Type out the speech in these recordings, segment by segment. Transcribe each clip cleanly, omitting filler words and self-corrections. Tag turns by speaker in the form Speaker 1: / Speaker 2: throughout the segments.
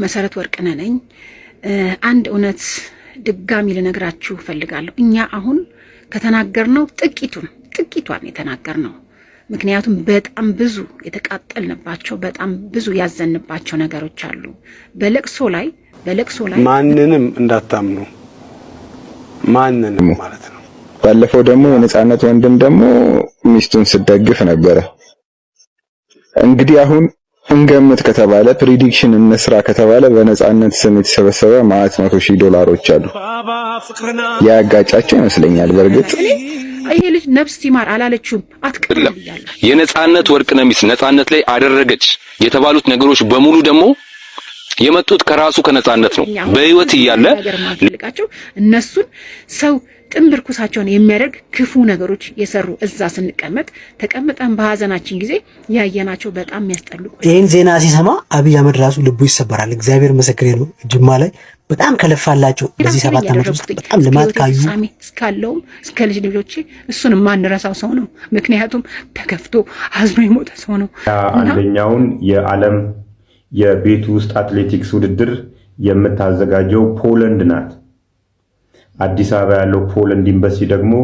Speaker 1: መሰረት ወርቅነህ ነኝ። አንድ እውነት ድጋሚ ልነግራችሁ ፈልጋለሁ። እኛ አሁን ከተናገርነው ጥቂቷን የተናገርነው፣ ምክንያቱም በጣም ብዙ የተቃጠልንባቸው በጣም ብዙ ያዘንባቸው ነገሮች አሉ። በለቅሶ ላይ
Speaker 2: ማንንም እንዳታምኑ፣ ማንንም ማለት ነው።
Speaker 3: ባለፈው ደግሞ የነጻነት ወንድም ደግሞ ሚስቱን ስደግፍ ነበረ። እንግዲህ አሁን እንገምት ከተባለ ፕሪዲክሽን እንስራ ከተባለ በነጻነት ስም የተሰበሰበ ማለት $100,000 አሉ። ያጋጫቸው ይመስለኛል። በርግጥ
Speaker 1: ይሄ ልጅ ነፍስ ይማር አላለችውም፣ አትቀርም ይላል።
Speaker 4: የነጻነት ወርቅነህ ሚስት ነጻነት ላይ አደረገች የተባሉት ነገሮች በሙሉ ደግሞ የመጡት ከራሱ ከነጻነት ነው። በህይወት እያለ
Speaker 1: ልቃቸው እነሱን ሰው ጥንብር ኩሳቸውን የሚያደርግ ክፉ ነገሮች የሰሩ እዛ ስንቀመጥ ተቀምጠን በሐዘናችን ጊዜ ያየናቸው በጣም የሚያስጠሉ።
Speaker 5: ይሄን ዜና ሲሰማ አብይ አህመድ ራሱ ልቡ ይሰበራል። እግዚአብሔር ምስክሬ ነው። ጅማ ላይ በጣም ከለፋላቸው በዚህ 7 ዓመት ውስጥ በጣም ልማት ካዩ
Speaker 1: እስካለው እስከ ልጅ ልጆቼ እሱን ማንረሳው ሰው ነው። ምክንያቱም ተከፍቶ አዝኖ የሞተ ሰው ነው።
Speaker 6: አንደኛውን የዓለም የቤት ውስጥ አትሌቲክስ ውድድር የምታዘጋጀው ፖላንድ ናት። አዲስ አበባ ያለው ፖላንድ ኤምባሲ ደግሞ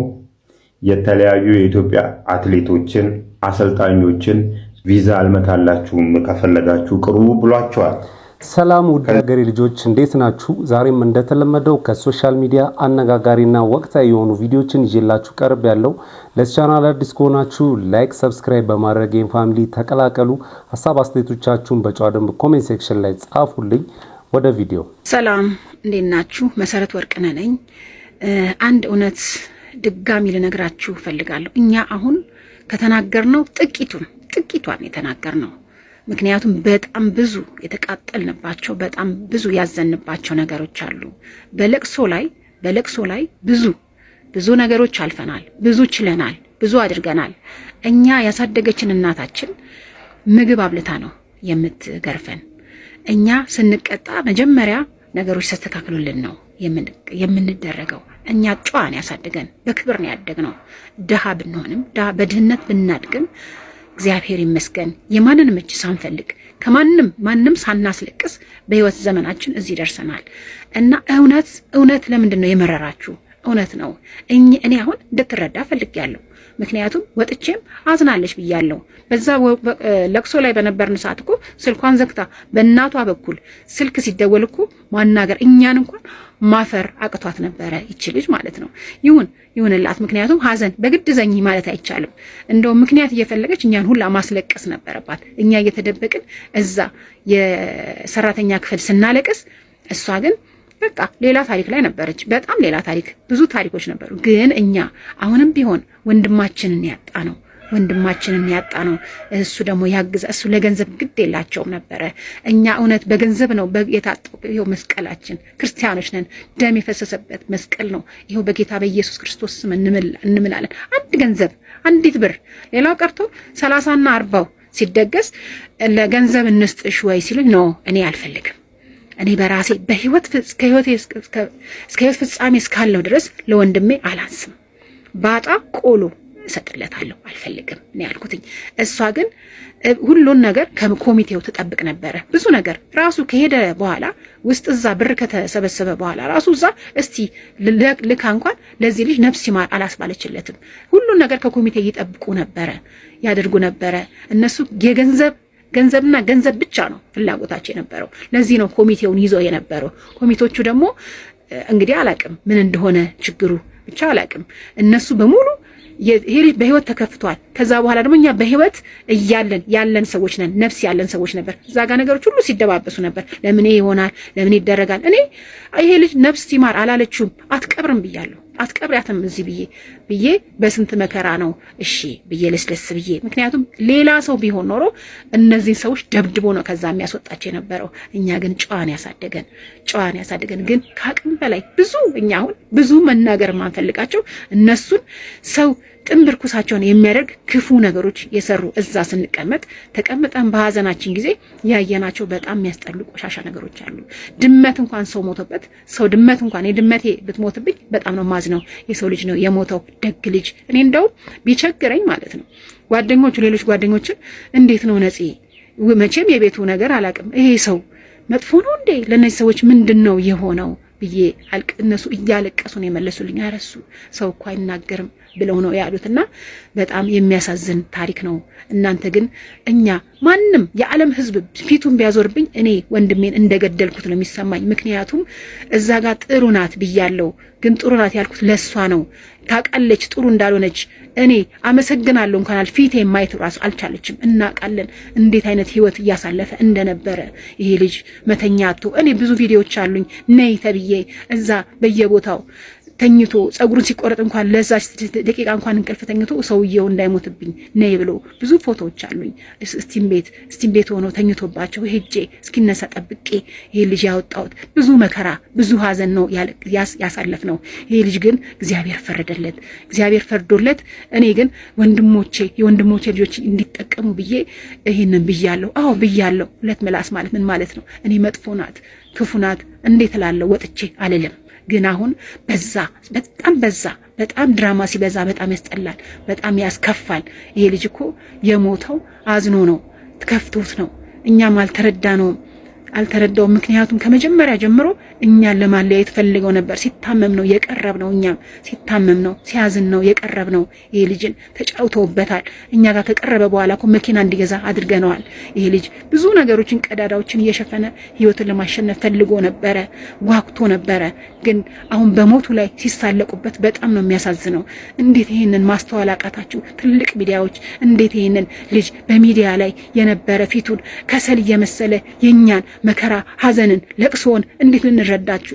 Speaker 6: የተለያዩ የኢትዮጵያ አትሌቶችን አሰልጣኞችን ቪዛ አልመታላችሁም ከፈለጋችሁ ቅሩ ብሏቸዋል።
Speaker 7: ሰላም ውድ ሀገሬ ልጆች እንዴት ናችሁ? ዛሬም እንደተለመደው ከሶሻል ሚዲያ አነጋጋሪና ወቅታዊ የሆኑ ቪዲዮችን ይዤላችሁ ቀርብ ያለው። ለቻናል አዲስ ከሆናችሁ ላይክ፣ ሰብስክራይብ በማድረግ የኔ ፋሚሊ ተቀላቀሉ። ሐሳብ አስተያየቶቻችሁን በጨዋ ደንብ ኮሜንት ሴክሽን ላይ ጻፉልኝ። ወደ ቪዲዮ።
Speaker 1: ሰላም እንዴት ናችሁ? መሰረት ወርቅነህ ነኝ። አንድ እውነት ድጋሚ ልነግራችሁ ፈልጋለሁ። እኛ አሁን ከተናገርነው ጥቂቷን የተናገርነው፣ ምክንያቱም በጣም ብዙ የተቃጠልንባቸው በጣም ብዙ ያዘንባቸው ነገሮች አሉ። በለቅሶ ላይ ብዙ ነገሮች አልፈናል፣ ብዙ ችለናል፣ ብዙ አድርገናል። እኛ ያሳደገችን እናታችን ምግብ አብልታ ነው የምትገርፈን። እኛ ስንቀጣ መጀመሪያ ነገሮች ተስተካክሉልን ነው የምንደረገው። እኛ ጨዋን ያሳደገን በክብር ነው ያደግነው። ድሃ ብንሆንም በድህነት ብናድግም እግዚአብሔር ይመስገን የማንንም እጅ ሳንፈልግ ማንም ሳናስለቅስ በህይወት ዘመናችን እዚህ ደርሰናል። እና እውነት ለምንድን ነው የመረራችሁ? እውነት ነው። እኔ አሁን እንድትረዳ ፈልጌያለሁ። ምክንያቱም ወጥቼም አዝናለሽ ብያለሁ። በዛ ለቅሶ ላይ በነበርን ሰዓት እኮ ስልኳን ዘግታ በእናቷ በኩል ስልክ ሲደወል እኮ ማናገር እኛን እንኳን ማፈር አቅቷት ነበረ ይቺ ልጅ ማለት ነው። ይሁንላት። ምክንያቱም ሀዘን በግድ ዘኝ ማለት አይቻልም። እንደው ምክንያት እየፈለገች እኛን ሁላ ማስለቀስ ነበረባት። እኛ እየተደበቅን እዛ የሰራተኛ ክፍል ስናለቅስ፣ እሷ ግን በቃ ሌላ ታሪክ ላይ ነበረች። በጣም ሌላ ታሪክ፣ ብዙ ታሪኮች ነበሩ። ግን እኛ አሁንም ቢሆን ወንድማችንን ያጣ ነው። እሱ ደግሞ ያግዛ። እሱ ለገንዘብ ግድ የላቸውም ነበረ። እኛ እውነት በገንዘብ ነው የታጠቀው። ይኸው መስቀላችን፣ ክርስቲያኖች ነን፣ ደም የፈሰሰበት መስቀል ነው። ይኸው በጌታ በኢየሱስ ክርስቶስ ስም እንምላለን። አንድ ገንዘብ፣ አንዲት ብር፣ ሌላው ቀርቶ 30ና 40 ሲደገስ ለገንዘብ እንስጥሽ ወይ ሲሉኝ ነው እኔ አልፈልግም። እኔ በራሴ እስከ ህይወት ፍጻሜ እስካለው ድረስ ለወንድሜ አላንስም። ባጣ ቆሎ እሰጥለታለሁ፣ አልፈልግም እኔ ያልኩትኝ። እሷ ግን ሁሉን ነገር ከኮሚቴው ትጠብቅ ነበረ። ብዙ ነገር ራሱ ከሄደ በኋላ ውስጥ እዛ ብር ከተሰበሰበ በኋላ ራሱ እዛ እስቲ ልካ እንኳን ለዚህ ልጅ ነፍስ ይማር አላስባለችለትም። ሁሉን ነገር ከኮሚቴ ይጠብቁ ነበረ፣ ያደርጉ ነበረ። እነሱ ገንዘብና ገንዘብ ብቻ ነው ፍላጎታቸው የነበረው። ለዚህ ነው ኮሚቴውን ይዘው የነበረው። ኮሚቴዎቹ ደግሞ እንግዲህ አላቅም ምን እንደሆነ ችግሩ ብቻ አላቅም። እነሱ በሙሉ ይሄ በህይወት ተከፍቷል። ከዛ በኋላ ደግሞ እኛ በህይወት ያለን ሰዎች ነን፣ ነፍስ ያለን ሰዎች ነበር። እዛ ጋር ነገሮች ሁሉ ሲደባበሱ ነበር። ለምን ይሆናል? ለምን ይደረጋል? እኔ ይሄ ልጅ ነፍስ ይማር አላለችውም፣ አትቀብርም ብያለሁ። አትቀብሪያትም እዚህ ብዬ በስንት መከራ ነው እሺ ብዬ ለስለስ ብዬ። ምክንያቱም ሌላ ሰው ቢሆን ኖሮ እነዚህን ሰዎች ደብድቦ ነው ከዛ የሚያስወጣቸው የነበረው። እኛ ግን ጨዋን ያሳደገን ግን ከአቅም በላይ እኛ አሁን ብዙ መናገር ማንፈልጋቸው እነሱን ሰው ጥንብር ኩሳቸውን የሚያደርግ ክፉ ነገሮች የሰሩ እዛ ስንቀመጥ ተቀምጠን በሐዘናችን ጊዜ ያየናቸው በጣም የሚያስጠሉ ቆሻሻ ነገሮች አሉ። ድመት እንኳን ሰው ሞቶበት ድመት እንኳን የድመቴ ብትሞትብኝ በጣም ነው ማዝነው። የሰው ልጅ ነው የሞተው፣ ደግ ልጅ። እኔ እንደው ቢቸግረኝ ማለት ነው ሌሎች ጓደኞችን እንዴት ነው ነፂ፣ መቼም የቤቱ ነገር አላቅም፣ ይሄ ሰው መጥፎ ነው እንዴ? ለነዚህ ሰዎች ምንድነው የሆነው ብዬ እነሱ እያለቀሱ ነው የመለሱልኝ። አረሱ ሰው እኮ አይናገርም ብለው ነው ያሉትና በጣም የሚያሳዝን ታሪክ ነው። እናንተ ግን እኛ ማንም የዓለም ሕዝብ ፊቱን ቢያዞርብኝ እኔ ወንድሜን እንደገደልኩት ነው የሚሰማኝ። ምክንያቱም እዛ ጋር ጥሩ ናት ብያለሁ፣ ግን ጥሩ ናት ያልኩት ለሷ ነው። ታውቃለች ጥሩ እንዳልሆነች። እኔ አመሰግናለሁ እንኳን ፊቴ ማየት ራሱ አልቻለችም። እናውቃለን እንዴት አይነት ህይወት እያሳለፈ እንደነበረ ይሄ ልጅ መተኛቱ። እኔ ብዙ ቪዲዮዎች አሉኝ ነይ ተብዬ እዛ በየቦታው ተኝቶ ጸጉሩን ሲቆረጥ እንኳን ለዛች ደቂቃ እንኳን እንቅልፍ ተኝቶ ሰውየው እንዳይሞትብኝ ነይ ብሎ ብዙ ፎቶዎች አሉኝ። ስቲም ቤት ሆኖ ተኝቶባቸው ሄጄ እስኪነሳ ጠብቄ ይሄ ልጅ ያወጣሁት ብዙ መከራ ብዙ ሀዘን ነው ያሳለፍ ነው። ይሄ ልጅ ግን እግዚአብሔር ፈረደለት። እግዚአብሔር ፈርዶለት እኔ ግን የወንድሞቼ ልጆች እንዲጠቀሙ ብዬ ይሄንን ብያለሁ። አዎ ብያለሁ። ሁለት ምላስ ማለት ምን ማለት ነው? እኔ መጥፎ ናት ክፉ ናት እንዴት እላለሁ? ወጥቼ አልልም። ግን አሁን በጣም ድራማ ሲበዛ በጣም ያስጠላል፣ በጣም ያስከፋል። ይሄ ልጅ እኮ የሞተው አዝኖ ነው፣ ተከፍቶት ነው። እኛም አልተረዳውም። ምክንያቱም ከመጀመሪያ ጀምሮ እኛን ለማለያየት ፈልገው ነበር። ሲታመም ነው የቀረብነው፣ እኛም ሲታመም ነው ሲያዝን ነው የቀረብነው። ይሄ ልጅን ተጫውተውበታል። እኛ ጋር ከቀረበ በኋላ እኮ መኪና እንዲገዛ አድርገነዋል። ይሄ ልጅ ብዙ ነገሮችን ቀዳዳዎችን እየሸፈነ ህይወትን ለማሸነፍ ፈልጎ ነበረ፣ ጓጉቶ ነበረ። ግን አሁን በሞቱ ላይ ሲሳለቁበት በጣም ነው የሚያሳዝነው። እንዴት ይሄንን ማስተዋል አቃታችሁ? ትልቅ ሚዲያዎች እንዴት ይሄንን ልጅ በሚዲያ ላይ የነበረ ፊቱን ከሰል እየመሰለ የኛን መከራ ሀዘንን ለቅሶን እንዴት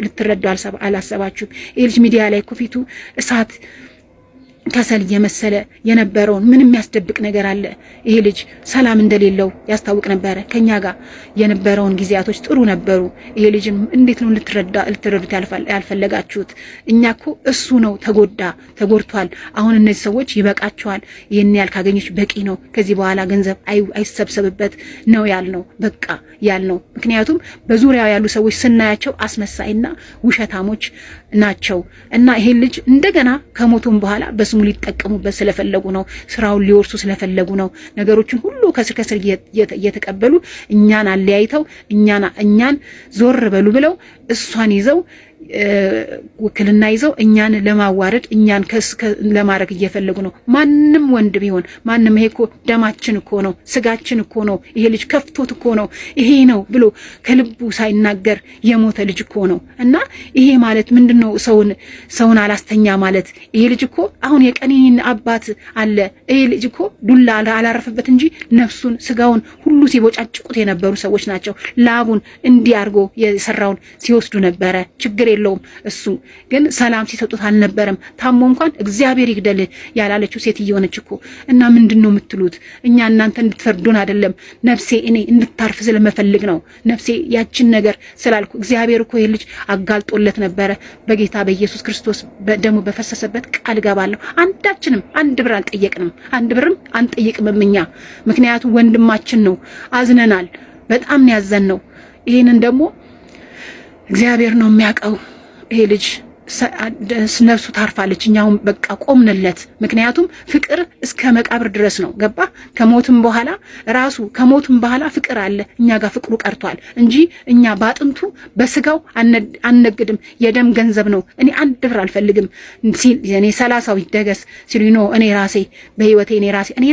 Speaker 1: ልትረዱ አላሰባችሁም? ይህ ልጅ ሚዲያ ላይ እኮ ፊቱ እሳት ከሰል እየመሰለ የነበረውን ምን የሚያስደብቅ ነገር አለ? ይሄ ልጅ ሰላም እንደሌለው ያስታውቅ ነበረ። ከኛ ጋር የነበረውን ጊዜያቶች ጥሩ ነበሩ። ይሄ ልጅን እንዴት ነው ልትረዱት ያልፈለጋችሁት? እኛ እኮ እሱ ነው ተጎድቷል። አሁን እነዚህ ሰዎች ይበቃቸዋል። ይህን ያህል ካገኘች በቂ ነው። ከዚህ በኋላ ገንዘብ አይሰብሰብበት ነው ያልነው። በቃ ያልነው። ምክንያቱም በዙሪያው ያሉ ሰዎች ስናያቸው አስመሳይና ውሸታሞች ናቸው እና ይሄን ልጅ እንደገና ከሞቱም በኋላ በስሙ ሊጠቀሙበት ስለፈለጉ ነው። ስራውን ሊወርሱ ስለፈለጉ ነው። ነገሮችን ሁሉ ከስር እየተቀበሉ እኛን አለያይተው እኛን ዞር በሉ ብለው እሷን ይዘው ውክልና ይዘው እኛን ለማዋረድ እኛን ለማድረግ እየፈለጉ ነው። ማንም ወንድ ቢሆን ማንም ይሄ እኮ ደማችን እኮ ነው፣ ስጋችን እኮ ነው። ይሄ ልጅ ከፍቶት እኮ ነው ይሄ ነው ብሎ ከልቡ ሳይናገር የሞተ ልጅ እኮ ነው። እና ይሄ ማለት ምንድነው? ሰውን አላስተኛ ማለት። ይሄ ልጅ እኮ አሁን የቀኒኒን አባት አለ። ይሄ ልጅ እኮ ዱላ አላረፈበት እንጂ ነፍሱን ስጋውን ሁሉ ሲቦጫጭቁት የነበሩ ሰዎች ናቸው። ላቡን እንዲያርጎ የሰራውን ሲወስዱ ነበረ። ችግር የለውም። እሱ ግን ሰላም ሲሰጡት አልነበረም። ታሞ እንኳን እግዚአብሔር ይግደል ያላለችው ሴት እየሆነች እኮ። እና ምንድነው የምትሉት? እኛ እናንተ እንድትፈርዱን አይደለም። ነፍሴ እኔ እንድታርፍ ስለመፈልግ ነው። ነፍሴ ያችን ነገር ስላልኩ እግዚአብሔር እኮ ይልጅ አጋልጦለት ነበረ። በጌታ በኢየሱስ ክርስቶስ ደሙ በፈሰሰበት ቃል ገባለሁ። አንዳችንም አንድ ብር አልጠየቅንም፣ አንድ ብርም አንጠይቅም እኛ። ምክንያቱም ወንድማችን ነው። አዝነናል። በጣም ነው ያዘንነው። ይሄንን ደግሞ እግዚአብሔር ነው የሚያውቀው። ይሄ ልጅ ነፍሱ ታርፋለች። እኛውም በቃ ቆምንለት። ምክንያቱም ፍቅር እስከ መቃብር ድረስ ነው። ገባ? ከሞትም በኋላ ፍቅር አለ። እኛ ጋር ፍቅሩ ቀርቷል እንጂ እኛ ባጥንቱ በስጋው አንነግድም። የደም ገንዘብ ነው። እኔ አንድ ብር አልፈልግም። እኔ 30 ይደገስ ሲሉ ነው። እኔ ራሴ በህይወቴ እኔ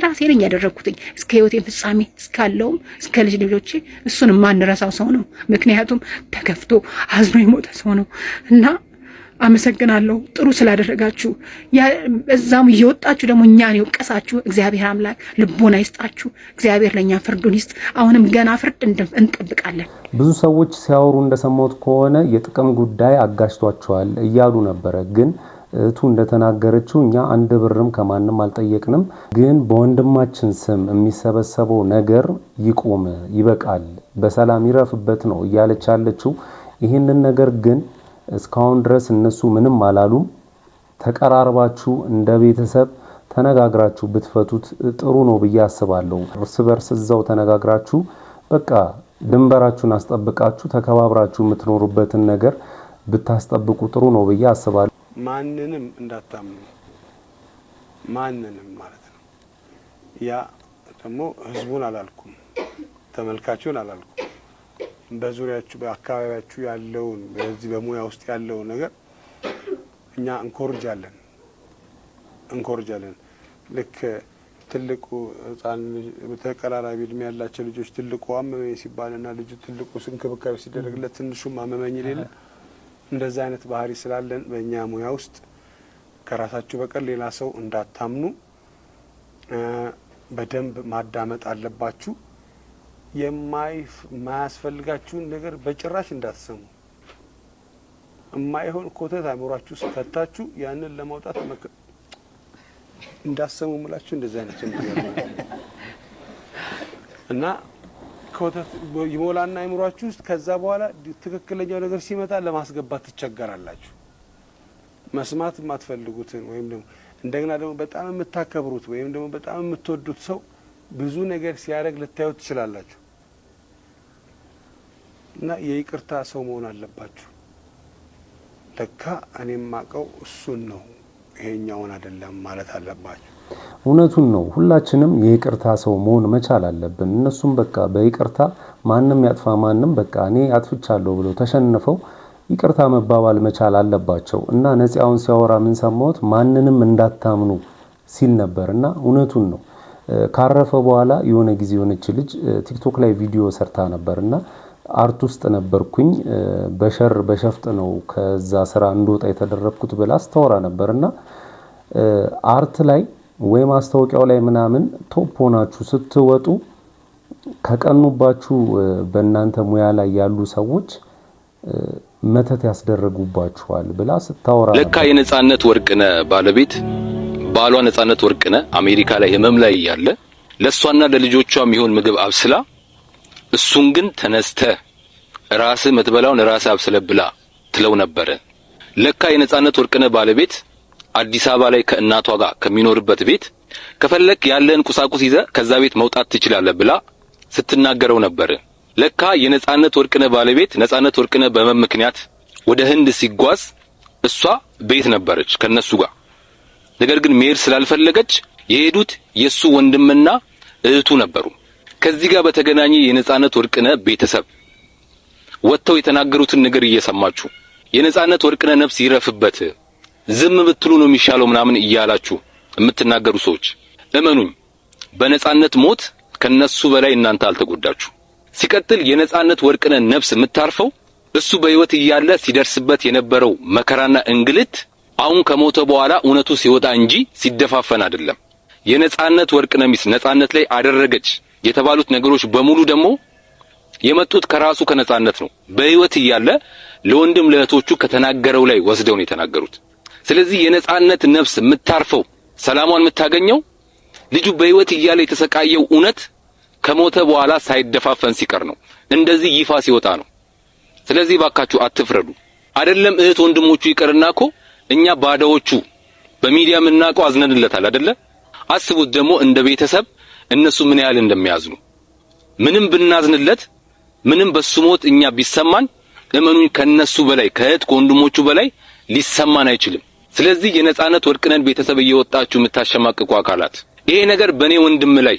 Speaker 1: ራሴ ነኝ ያደረኩትኝ እስከ ህይወቴ ፍጻሜ እስካለውም እስከ ልጆቼ እሱን ማንረሳው ሰው ነው። ምክንያቱም ተከፍቶ አዝኖ የሞተ ሰው ነው እና አመሰግናለሁ ጥሩ ስላደረጋችሁ። እዛም እየወጣችሁ ደግሞ እኛን የወቀሳችሁ እግዚአብሔር አምላክ ልቦና ይስጣችሁ። እግዚአብሔር ለኛ ፍርዱን ይስጥ። አሁንም ገና ፍርድ እንጠብቃለን።
Speaker 7: ብዙ ሰዎች ሲያወሩ እንደሰማሁት ከሆነ የጥቅም ጉዳይ አጋጭቷቸዋል እያሉ ነበረ። ግን እቱ እንደተናገረችው እኛ አንድ ብርም ከማንም አልጠየቅንም። ግን በወንድማችን ስም የሚሰበሰበው ነገር ይቆም፣ ይበቃል፣ በሰላም ይረፍበት ነው እያለች ያለችው። ይህንን ነገር ግን እስካሁን ድረስ እነሱ ምንም አላሉም። ተቀራርባችሁ እንደ ቤተሰብ ተነጋግራችሁ ብትፈቱት ጥሩ ነው ብዬ አስባለሁ። እርስ በርስ እዛው ተነጋግራችሁ በቃ ድንበራችሁን አስጠብቃችሁ ተከባብራችሁ የምትኖሩበትን ነገር ብታስጠብቁ ጥሩ ነው ብዬ አስባለሁ።
Speaker 2: ማንንም እንዳታምኑ፣ ማንንም ማለት ነው። ያ ደግሞ ህዝቡን አላልኩም፣ ተመልካቹን አላልኩም። በዙሪያችሁ በአካባቢያችሁ ያለውን በዚህ በሙያ ውስጥ ያለውን ነገር እኛ እንኮርጃለን ልክ ትልቁ ህፃን በተቀራራቢ እድሜ ያላቸው ልጆች ትልቁ አመመኝ ሲባልና ልጁ ትልቁ እንክብካቤ ሲደረግለት ትንሹም አመመኝ ይላል እንደዛ አይነት ባህሪ ስላለን በእኛ ሙያ ውስጥ ከራሳችሁ በቀር ሌላ ሰው እንዳታምኑ በደንብ ማዳመጥ አለባችሁ የማያስፈልጋችሁን ነገር በጭራሽ እንዳትሰሙ የማይሆን ኮተት አእምሯችሁ ውስጥ ከታችሁ ያንን ለማውጣት እንዳሰሙ ሙላችሁ እንደዛ አይነት ነገር እና ኮተት ይሞላና አእምሯችሁ ውስጥ ከዛ በኋላ ትክክለኛው ነገር ሲመጣ ለማስገባት ትቸገራላችሁ መስማት የማትፈልጉትን ወይም ደግሞ እንደገና ደግሞ በጣም የምታከብሩት ወይም ደግሞ በጣም የምትወዱት ሰው ብዙ ነገር ሲያደርግ ልታዩት ትችላላችሁ እና የይቅርታ ሰው መሆን አለባችሁ ለካ እኔም ማቀው እሱን ነው ይሄኛውን አይደለም ማለት አለባችሁ
Speaker 7: እውነቱን ነው ሁላችንም የይቅርታ ሰው መሆን መቻል አለብን እነሱም በቃ በይቅርታ ማንንም ያጥፋ ማንንም በቃ እኔ አጥፍቻለሁ ብሎ ተሸንፈው ይቅርታ መባባል መቻል አለባቸው እና ነፂያውን ሲያወራ ምን ሰማሁት ማንንም እንዳታምኑ ሲል ነበርና እውነቱን ነው ካረፈ በኋላ የሆነ ጊዜ የሆነች ልጅ ቲክቶክ ላይ ቪዲዮ ሰርታ ነበርና አርት ውስጥ ነበርኩኝ በሸር በሸፍጥ ነው ከዛ ስራ እንደወጣ የተደረኩት ብላ አስተዋራ ነበርና አርት ላይ ወይ ማስታወቂያው ላይ ምናምን ቶፕ ሆናችሁ ስትወጡ ከቀኑባችሁ በእናንተ ሙያ ላይ ያሉ ሰዎች መተት ያስደረጉባችኋል ብላ ስታወራ
Speaker 4: ለካ የነጻነት ወርቅነህ ባለቤት ባሏ ነጻነት ወርቅነህ አሜሪካ ላይ ህመም ላይ ያለ ለሷና ለልጆቿም ይሁን ምግብ አብስላ እሱን ግን ተነስተ ራስ መትበላውን ራስ አብስለ ብላ ትለው ነበር ለካ የነጻነት ወርቅነህ ባለቤት አዲስ አበባ ላይ ከእናቷ ጋር ከሚኖርበት ቤት ከፈለክ ያለን ቁሳቁስ ይዘ ከዛ ቤት መውጣት ትችላለህ ብላ ስትናገረው ነበር ለካ የነጻነት ወርቅነህ ባለቤት ነጻነት ወርቅነህ በመም ምክንያት ወደ ህንድ ሲጓዝ እሷ ቤት ነበረች ከነሱ ጋር ነገር ግን መሄድ ስላልፈለገች የሄዱት የሱ ወንድምና እህቱ ነበሩ ከዚህ ጋር በተገናኘ የነጻነት ወርቅነህ ቤተሰብ ወጥተው የተናገሩትን ነገር እየሰማችሁ የነጻነት ወርቅነህ ነፍስ ይረፍበት ዝም ብትሉ ነው የሚሻለው ምናምን እያላችሁ የምትናገሩ ሰዎች እመኑኝ በነጻነት ሞት ከነሱ በላይ እናንተ አልተጎዳችሁ ሲቀጥል የነጻነት ወርቅነህ ነፍስ የምታርፈው እሱ በህይወት እያለ ሲደርስበት የነበረው መከራና እንግልት አሁን ከሞተ በኋላ እውነቱ ሲወጣ እንጂ ሲደፋፈን አይደለም የነጻነት ወርቅነህ ሚስት ነጻነት ላይ አደረገች የተባሉት ነገሮች በሙሉ ደግሞ የመጡት ከራሱ ከነጻነት ነው በህይወት እያለ ለወንድም ለእህቶቹ ከተናገረው ላይ ወስደው ነው የተናገሩት ስለዚህ የነጻነት ነፍስ የምታርፈው ሰላሟን የምታገኘው ልጁ በህይወት እያለ የተሰቃየው እውነት ከሞተ በኋላ ሳይደፋፈን ሲቀር ነው እንደዚህ ይፋ ሲወጣ ነው ስለዚህ ባካችሁ አትፍረዱ አይደለም እህት ወንድሞቹ ይቀርናኮ እኛ ባዳዎቹ በሚዲያ ምናቀው አዝነንለታል አይደለ አስቡት ደግሞ እንደ ቤተሰብ እነሱ ምን ያህል እንደሚያዝኑ ምንም ብናዝንለት ምንም በሱሞት እኛ ቢሰማን እመኑኝ ከነሱ በላይ ከእህት ወንድሞቹ በላይ ሊሰማን አይችልም ስለዚህ የነጻነት ወርቅነህ ቤተሰብ እየወጣችሁ የምታሸማቅቁ አካላት ይሄ ነገር በኔ ወንድም ላይ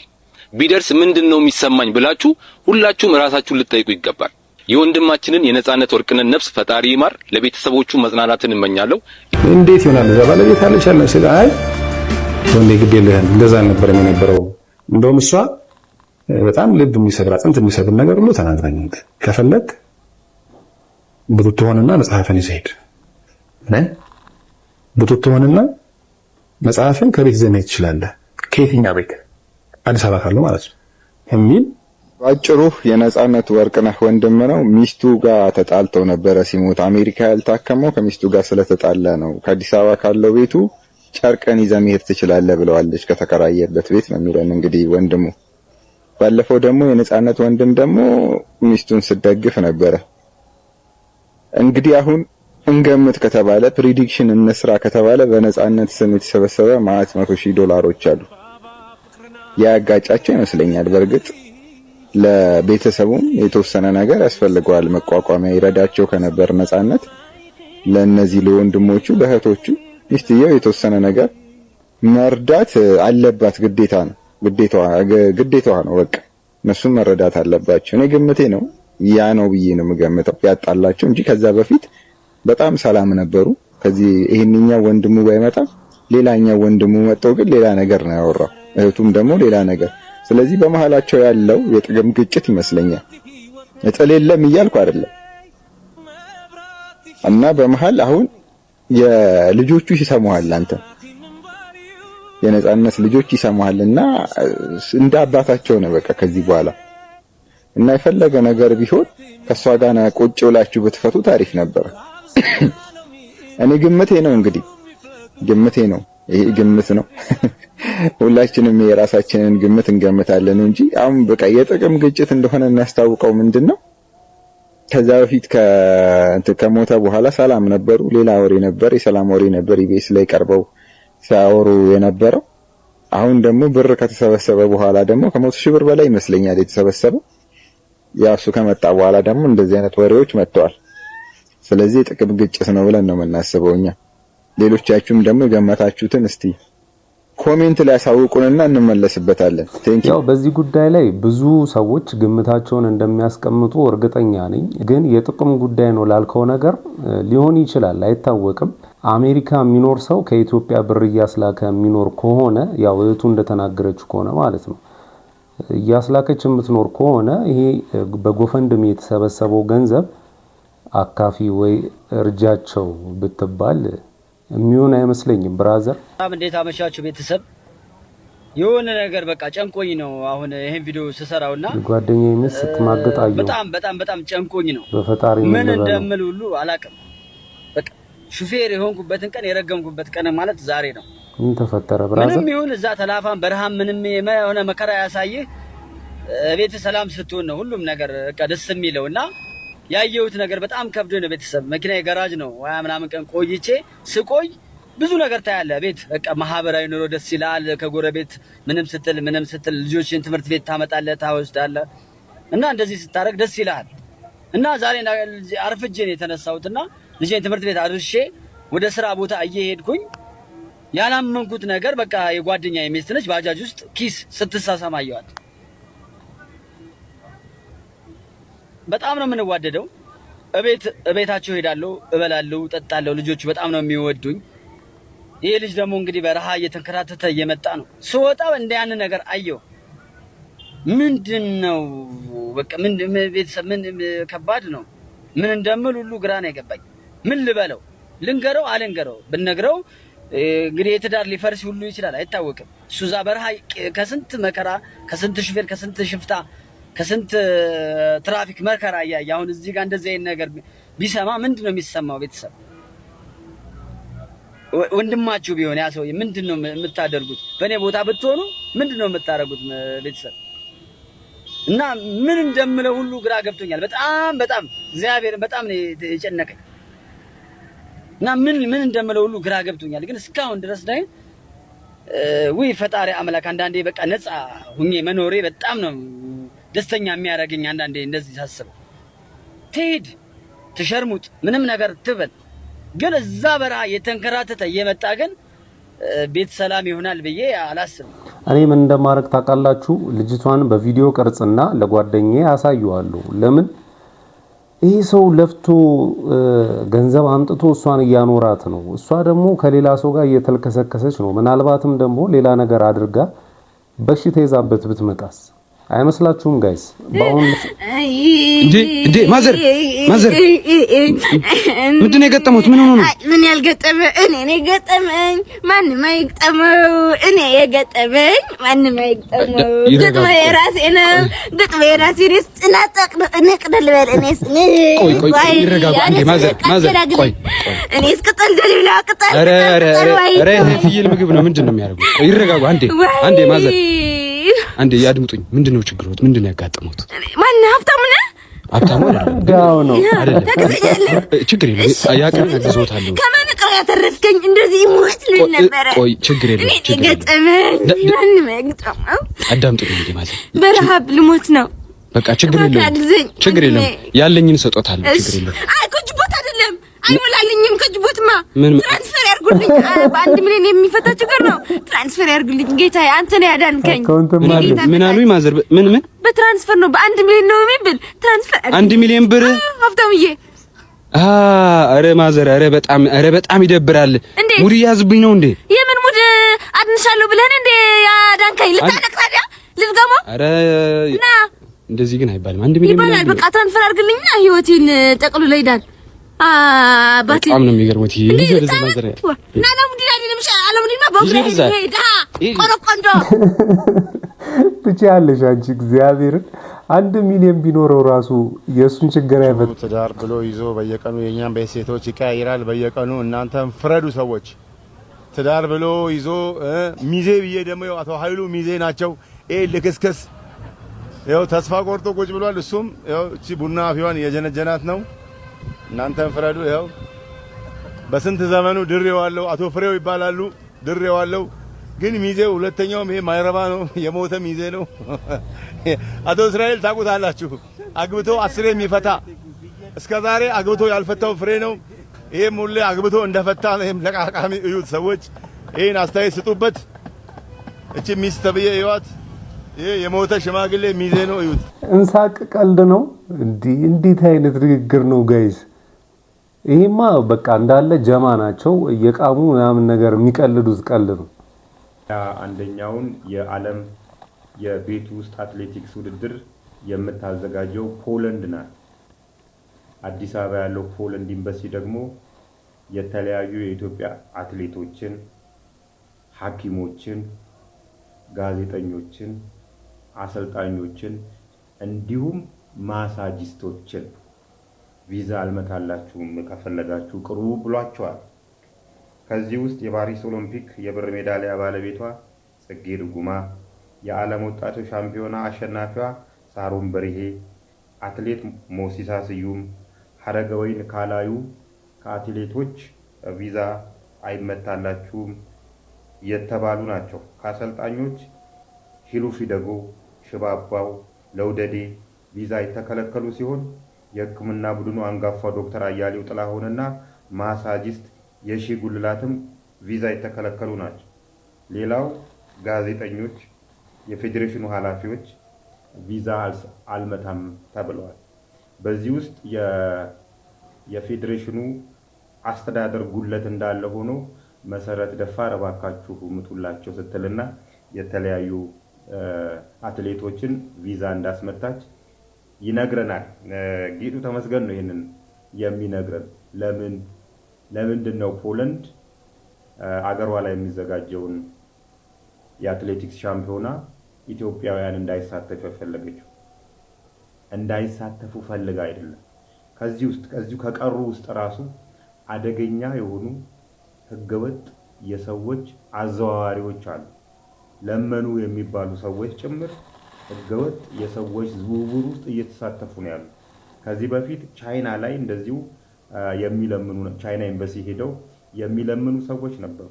Speaker 4: ቢደርስ ምንድነው የሚሰማኝ ብላችሁ ሁላችሁም ራሳችሁን ልትጠይቁ ይገባል የወንድማችንን የነጻነት ወርቅነህ ነፍስ ፈጣሪ ይማር ለቤተሰቦቹ መጽናናትን እመኛለሁ
Speaker 8: እንዴት ይሆናል እዛ ባለቤት አለች አለ አይ ወንዴ ግዴለህ እንደዛ ነበር የነበረው እንደውም እሷ በጣም ልብ የሚሰብር አጥንት የሚሰብር ነገር ሁሉ ተናግራኝ ከፈለክ ብትሆንና መጽሐፍን ይዘህ ብትሆንና መጽሐፍን ከቤት ይዘህ መሄድ ትችላለህ ከየትኛው ቤት አዲስ አበባ ካለው ማለት ነው የሚል
Speaker 3: ባጭሩ የነጻነት ወርቅነህ ወንድም ነው ሚስቱ ጋር ተጣልተው ነበር ሲሞት አሜሪካ ያልታከመው ከሚስቱ ጋር ስለተጣላ ነው ከአዲስ አበባ ካለው ቤቱ ጨርቀን ይዘህ መሄድ ትችላለህ ብለዋለች ከተከራየበት ቤት ነው የሚለን እንግዲህ ወንድሙ ባለፈው ደግሞ የነጻነት ወንድም ደግሞ ሚስቱን ሲደግፍ ነበር እንግዲህ አሁን እንገምት ከተባለ ፕሪዲክሽን እንስራ ከተባለ በነጻነት ስም የተሰበሰበ ማለት $100,000 አሉ ያጋጫቸው ይመስለኛል በርግጥ ለቤተሰቡም የተወሰነ ነገር ያስፈልገዋል መቋቋሚያ ይረዳቸው ከነበር ነጻነት ለነዚህ ለወንድሞቹ ለእህቶቹ ሚስትየው የተወሰነ ነገር መርዳት አለባት ግዴታዋ ነው በቃ እነሱም መረዳት አለባቸው እኔ ግምቴ ነው ያ ነው ብዬ ነው የምገምተው ያጣላቸው እንጂ ከዛ በፊት በጣም ሰላም ነበሩ። ከዚህ ይሄንኛው ወንድሙ ባይመጣ ሌላኛው ወንድሙ መጣው ግን ሌላ ነገር ነው ያወራው፣ እህቱም ደግሞ ሌላ ነገር። ስለዚህ በመሃላቸው ያለው የጥቅም ግጭት ይመስለኛል። እጥል የለም እያልኩ አይደለም። እና በመሃል አሁን የልጆቹ ይሰማዋል፣ አንተ የነጻነት ልጆች ይሰማዋልና እንደ አባታቸው ነው በቃ ከዚህ በኋላ እና የፈለገ ነገር ቢሆን ከሷ ጋር ቁጭ ብላችሁ ብትፈቱ ታሪፍ ነበር። እኔ ግምቴ ነው እንግዲህ ግምቴ ነው፣ ይሄ ግምት ነው። ሁላችንም የራሳችንን ግምት እንገምታለን እንጂ አሁን በቃ የጥቅም ግጭት እንደሆነ የሚያስታውቀው ምንድነው? ከዛ በፊት ከሞተ በኋላ ሰላም ነበሩ፣ ሌላ ወሬ ነበር፣ የሰላም ወሬ ነበር ኢቢኤስ ላይ ቀርበው ሲያወሩ የነበረው። አሁን ደግሞ ብር ከተሰበሰበ በኋላ ደግሞ ከ100,000 ብር በላይ ይመስለኛል የተሰበሰበው። ያው እሱ ከመጣ በኋላ ደግሞ እንደዚህ አይነት ወሬዎች መጥተዋል። ስለዚህ ጥቅም ግጭት ነው ብለን ነው የምናስበው እኛ። ሌሎቻችሁም ደግሞ የገመታችሁትን እስቲ ኮሜንት ላይ አሳውቁንና እንመለስበታለን።
Speaker 7: ያው በዚህ ጉዳይ ላይ ብዙ ሰዎች ግምታቸውን እንደሚያስቀምጡ እርግጠኛ ነኝ። ግን የጥቅም ጉዳይ ነው ላልከው ነገር ሊሆን ይችላል፣ አይታወቅም። አሜሪካ የሚኖር ሰው ከኢትዮጵያ ብር እያስላከ የሚኖር ከሆነ ያው እህቱ እንደተናገረች ከሆነ ማለት ነው እያስላከች የምትኖር ከሆነ ይሄ በጎፈንድም የተሰበሰበው ገንዘብ አካፊ ወይ እርጃቸው ብትባል የሚሆን አይመስለኝም። ብራዘር
Speaker 9: እንዴት አመሻችሁ ቤተሰብ? የሆነ ነገር በቃ ጨንቆኝ ነው አሁን ይሄን ቪዲዮ ስሰራውና
Speaker 7: ጓደኛዬ ምስ ስትማገጣዩ
Speaker 9: በጣም ጨንቆኝ ነው።
Speaker 7: በፈጣሪ
Speaker 9: ምን እንደምል ሁሉ አላቅም። በቃ ሹፌር የሆንኩበትን ቀን የረገምኩበት ቀን ማለት ዛሬ ነው።
Speaker 7: ምን ተፈጠረ ብራዘር?
Speaker 9: ምንም ይሁን እዛ ተላፋን በረሃም ምንም የሆነ መከራ ያሳይህ ቤት ሰላም ስትሆን ነው ሁሉም ነገር በቃ ደስ የሚለውና ያየሁት ነገር በጣም ከብዶ ነው ቤተሰብ። መኪና የጋራጅ ነው ወይ ምናምን ቀን ቆይቼ ስቆይ ብዙ ነገር ታያለ። ቤት በቃ ማህበራዊ ኑሮ ደስ ይላል። ከጎረቤት ምንም ስትል ልጆችን ትምህርት ቤት ታመጣለህ ታወስዳለህ እና እንደዚህ ስታረግ ደስ ይላል። እና ዛሬ አርፍጄ ነው የተነሳሁትና ልጄን ትምህርት ቤት አድርሼ ወደ ስራ ቦታ እየሄድኩኝ ያላመንኩት ነገር በቃ የጓደኛዬ ሚስት ነች ባጃጅ ውስጥ ኪስ ስትሳሳም አየኋት። በጣም ነው የምንዋደደው። እቤታቸው ሄዳለሁ፣ እበላለሁ፣ ጠጣለሁ። ልጆቹ በጣም ነው የሚወዱኝ። ይሄ ልጅ ደግሞ እንግዲህ በረሃ እየተንከራተተ እየመጣ ነው። ስወጣ እንደ ያን ነገር አየው። ምንድነው በቃ ቤተሰብ ምን ከባድ ነው። ምን እንደምል ሁሉ ግራ ነው የገባኝ። ምን ልበለው? ልንገረው አልንገረው? ብነግረው እንግዲህ የትዳር ሊፈርስ ሁሉ ይችላል፣ አይታወቅም። እሱ እዛ በረሃ ከስንት መከራ፣ ከስንት ሹፌር፣ ከስንት ሽፍታ፣ ከስንት ትራፊክ መከራ እያየ አሁን እዚህ ጋር እንደዚህ አይነት ነገር ቢሰማ ምንድነው የሚሰማው? ቤተሰብ ወንድማችሁ ቢሆን ያ ሰው ምንድነው የምታደርጉት? በእኔ ቦታ ብትሆኑ ምንድነው የምታደርጉት? ቤተሰብ እና ምን እንደምለው ሁሉ ግራ ገብቶኛል። በጣም እግዚአብሔር በጣም ነው የጨነቀኝ እና ምን እንደምለው ሁሉ ግራ ገብቶኛል። ግን እስካሁን ድረስ ላይ ወይ ፈጣሪ አምላክ አንዳንዴ በቃ ነፃ ሁኜ መኖሬ በጣም ነው ደስተኛ የሚያደርገኝ። አንዳንዴ እንደዚህ ሳስበው ትሄድ ትሸርሙጥ ምንም ነገር ትበል፣ ግን እዛ በረሃ የተንከራተተ እየመጣ ግን ቤት ሰላም ይሆናል ብዬ አላስብም።
Speaker 7: እኔ ምን እንደማረግ ታውቃላችሁ? ልጅቷን በቪዲዮ ቅርጽና ለጓደኛዬ አሳየዋለሁ። ለምን ይሄ ሰው ለፍቶ ገንዘብ አምጥቶ እሷን እያኖራት ነው። እሷ ደግሞ ከሌላ ሰው ጋር እየተልከሰከሰች ነው። ምናልባትም ደግሞ ሌላ ነገር አድርጋ በሽታ ይዛበት ብትመጣስ? አይመስላችሁም ጋይስ? ባውን
Speaker 10: እንዴ ማዘር ምንድነው የገጠመው? ምን ሆኖ ነው?
Speaker 11: ምን ያልገጠመ እኔ ነኝ ገጠመኝ። ማንም አይገጠመው። እኔ የገጠመኝ ማንም አይገጠመው። ግጥሜ የራሴ ነው። ግጥሜ የራሴ ነው። ጽናጣቅ ንቅደል በል እኔስ
Speaker 10: ቆይ ይረጋጉ አንዴ ማዘር ቆይ
Speaker 11: እኔስ ቅጠል ደልብላ ቅጠል
Speaker 10: ኧረ ፍየል ምግብ ነው። ምንድነው የሚያደርጉት? ይረጋጉ አንዴ ማዘር አንዴ ያድምጡኝ። ምንድነው ችግሮት? ምንድነው ያጋጠሙት?
Speaker 11: ማን ሀብታሙ ነው?
Speaker 10: ሀብታሙ ነው አይደለም። ችግር የለም ያቀን አግዞታለሁ።
Speaker 11: ከማን ቀር ያተረፍከኝ እንደዚህ ሞት ልነበረ።
Speaker 10: ቆይ ችግር የለም
Speaker 11: እኔ ገጠመኝ ማንም አይገጠመው።
Speaker 10: አዳምጡኝ እንዴ ማለት
Speaker 11: በረሃብ ልሞት ነው።
Speaker 10: በቃ ችግር የለም ያለኝን ሰጦታለሁ። ችግር የለም።
Speaker 11: አይ ከጅቦት አይደለም አይሞላልኝም። ከጅቦትማ ትራንስፈር ያርጉ አድርጉልኝ። በ1 ሚሊዮን የሚፈታ ችግር ነው። ትራንስፈር ያድርጉልኝ ጌታዬ። አንተ ነው ያዳንከኝ።
Speaker 10: ምን አሉኝ ማዘር? ምን
Speaker 11: በትራንስፈር ነው በ1 ሚሊዮን ነው የሚብል ትራንስፈር
Speaker 10: 1 ሚሊዮን ብር
Speaker 11: ሀብታምዬ።
Speaker 10: አረ ማዘር፣ አረ በጣም ይደብራል። ሙድ ያዝብኝ ነው እንዴ?
Speaker 11: የምን ሙድ አድንሻለሁ ብለህ እንዴ ያዳንከኝ? ልታለቅ ታዲያ ልትገማ?
Speaker 10: አረ እንደዚህ ግን አይባልም። 1 ሚሊዮን
Speaker 11: ይባላል። በቃ ትራንስፈር አድርግልኝና ህይወቴን ጠቅልሎ ይዳል። ባቲ
Speaker 10: በጣም ነው የሚገርመው። ይሄ ማዘር
Speaker 11: እና ለሙዲና ለምሻ አለሙዲና በእግሬ ሄዳ ቆረቆንዶ
Speaker 7: ብቻ ያለሽ አንቺ እግዚአብሔርን 1 ሚሊዮን ቢኖረው ራሱ የእሱን ችግር አይፈታም።
Speaker 12: ትዳር ብሎ ይዞ በየቀኑ የኛን ቤት ሴቶች ይቀያይራል። በየቀኑ እናንተም ፍረዱ ሰዎች። ትዳር ብሎ ይዞ ሚዜ ብዬ ደግሞ አቶ ኃይሉ ሚዜ ናቸው። ልክስክስ ያው ተስፋ ቆርጦ ቁጭ ብሏል። እሱም ያው እቺ ቡና አፊዋን የጀነጀናት ነው። እናንተም ፍረዱ። ያው በስንት ዘመኑ ድሬዋለው አቶ ፍሬው ይባላሉ። ድሬዋለው ግን ሚዜው ሁለተኛውም ይሄ ማይረባ ነው። የሞተ ሚዜ ነው። አቶ እስራኤል ታውቁታላችሁ። አግብቶ 10 የሚፈታ እስከዛሬ አግብቶ ያልፈታው ፍሬ ነው። ይሄም ሁሌ አግብቶ እንደፈታ ነው። ይሄም ለቃቃሚ እዩት ሰዎች፣ ይሄን አስተያየት ስጡበት። እቺ ሚስት ተብዬ እዩት። ይሄ የሞተ ሽማግሌ ሚዜ ነው። እዩት።
Speaker 7: እንሳቅ ቀልድ ነው። እንዴት አይነት ንግግር ነው ጋይስ? ይሄማ በቃ እንዳለ ጀማ ናቸው እየቃሙ ምናምን ነገር የሚቀልዱት ቀልድ ነው።
Speaker 6: አንደኛውን የዓለም የቤት ውስጥ አትሌቲክስ ውድድር የምታዘጋጀው ፖለንድ ናት። አዲስ አበባ ያለው ፖለንድ ኤምባሲ ደግሞ የተለያዩ የኢትዮጵያ አትሌቶችን፣ ሐኪሞችን፣ ጋዜጠኞችን፣ አሰልጣኞችን እንዲሁም ማሳጂስቶችን ቪዛ አልመታላችሁም ከፈለጋችሁ ቅሩ ብሏቸዋል። ከዚህ ውስጥ የፓሪስ ኦሎምፒክ የብር ሜዳሊያ ባለቤቷ ጽጌ ድጉማ፣ የዓለም ወጣቶች ሻምፒዮና አሸናፊዋ ሳሮን በርሄ፣ አትሌት ሞሲሳ ስዩም፣ ሀረገወይን ካላዩ ከአትሌቶች ቪዛ አይመታላችሁም የተባሉ ናቸው። ከአሰልጣኞች ሂሉፊ ደጎ፣ ሽባባው ለውደዴ ቪዛ የተከለከሉ ሲሆን የሕክምና ቡድኑ አንጋፋው ዶክተር አያሌው ጥላሁንና ማሳጂስት የሺ ጉልላትም ቪዛ የተከለከሉ ናቸው። ሌላው ጋዜጠኞች፣ የፌዴሬሽኑ ኃላፊዎች ቪዛ አልመታም ተብለዋል። በዚህ ውስጥ የፌዴሬሽኑ አስተዳደር ጉለት እንዳለ ሆኖ መሰረት ደፋር እባካችሁ ምቱላቸው ስትልና የተለያዩ አትሌቶችን ቪዛ እንዳስመታች ይነግረናል። ጌጡ ተመስገን ነው ይሄንን የሚነግረን። ለምንድን ነው ፖለንድ አገሯ ላይ የሚዘጋጀውን የአትሌቲክስ ሻምፒዮና ኢትዮጵያውያን እንዳይሳተፉ የፈለገችው? እንዳይሳተፉ ፈልጋ አይደለም። ከዚሁ ከቀሩ ውስጥ ራሱ አደገኛ የሆኑ ህገወጥ የሰዎች አዘዋዋሪዎች አሉ። ለመኑ የሚባሉ ሰዎች ጭምር ህገወጥ የሰዎች ዝውውር ውስጥ እየተሳተፉ ነው ያሉ። ከዚህ በፊት ቻይና ላይ እንደዚሁ የሚለምኑ ቻይና ኤምባሲ ሄደው የሚለምኑ ሰዎች ነበሩ።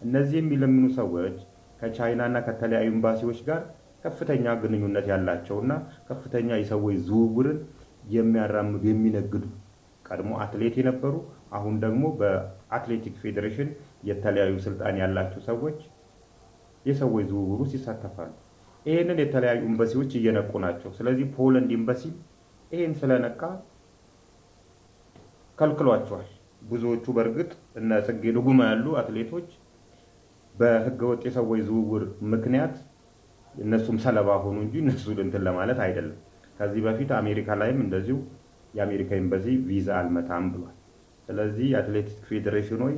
Speaker 6: እነዚህ የሚለምኑ ሰዎች ከቻይናና ከተለያዩ ኤምባሲዎች ጋር ከፍተኛ ግንኙነት ያላቸውና ከፍተኛ የሰዎች ዝውውርን የሚያራምዱ የሚነግዱ ቀድሞ አትሌት የነበሩ አሁን ደግሞ በአትሌቲክ ፌዴሬሽን የተለያዩ ስልጣን ያላቸው ሰዎች የሰዎች ዝውውር ውስጥ ይሳተፋሉ። ይሄንን የተለያዩ ኤምባሲዎች እየነቁ ናቸው። ስለዚህ ፖለንድ ኤምባሲ ይሄን ስለነቃ ከልክሏቸዋል። ብዙዎቹ በእርግጥ እነ ጽጌ ድጉማ ያሉ አትሌቶች በህገወጥ የሰዎች ዝውውር ምክንያት እነሱም ሰለባ ሆኑ እንጂ እነሱ እንትን ለማለት አይደለም። ከዚህ በፊት አሜሪካ ላይም እንደዚሁ የአሜሪካ ኤምባሲ ቪዛ አልመታም ብሏል። ስለዚህ የአትሌቲክስ ፌዴሬሽን ሆይ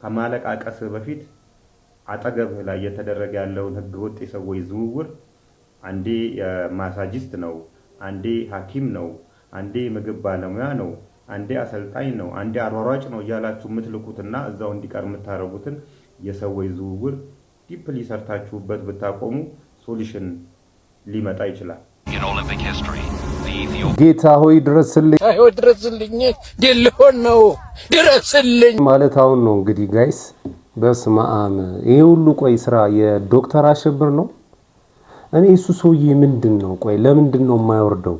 Speaker 6: ከማለቃቀስ በፊት አጠገብህ ላይ እየተደረገ ያለውን ህገወጥ የሰዎች ዝውውር አንዴ ማሳጂስት ነው፣ አንዴ ሐኪም ነው፣ አንዴ ምግብ ባለሙያ ነው፣ አንዴ አሰልጣኝ ነው፣ አንዴ አሯሯጭ ነው እያላችሁ የምትልኩትና እዛው እንዲቀር የምታረጉትን የሰዎች ዝውውር ዲፕሊ ሰርታችሁበት ብታቆሙ ሶሉሽን ሊመጣ ይችላል።
Speaker 7: ጌታ ሆይ ድረስልኝ፣
Speaker 13: ድረስልኝ፣ ሊሆን ነው ድረስልኝ
Speaker 7: ማለት አሁን ነው እንግዲህ ጋይስ። በስመ አብ። ይሄ ሁሉ ቆይ ስራ የዶክተር አሸብር ነው። እኔ እሱ ሰውዬ ምንድን ነው ቆይ ለምንድን ነው የማይወርደው?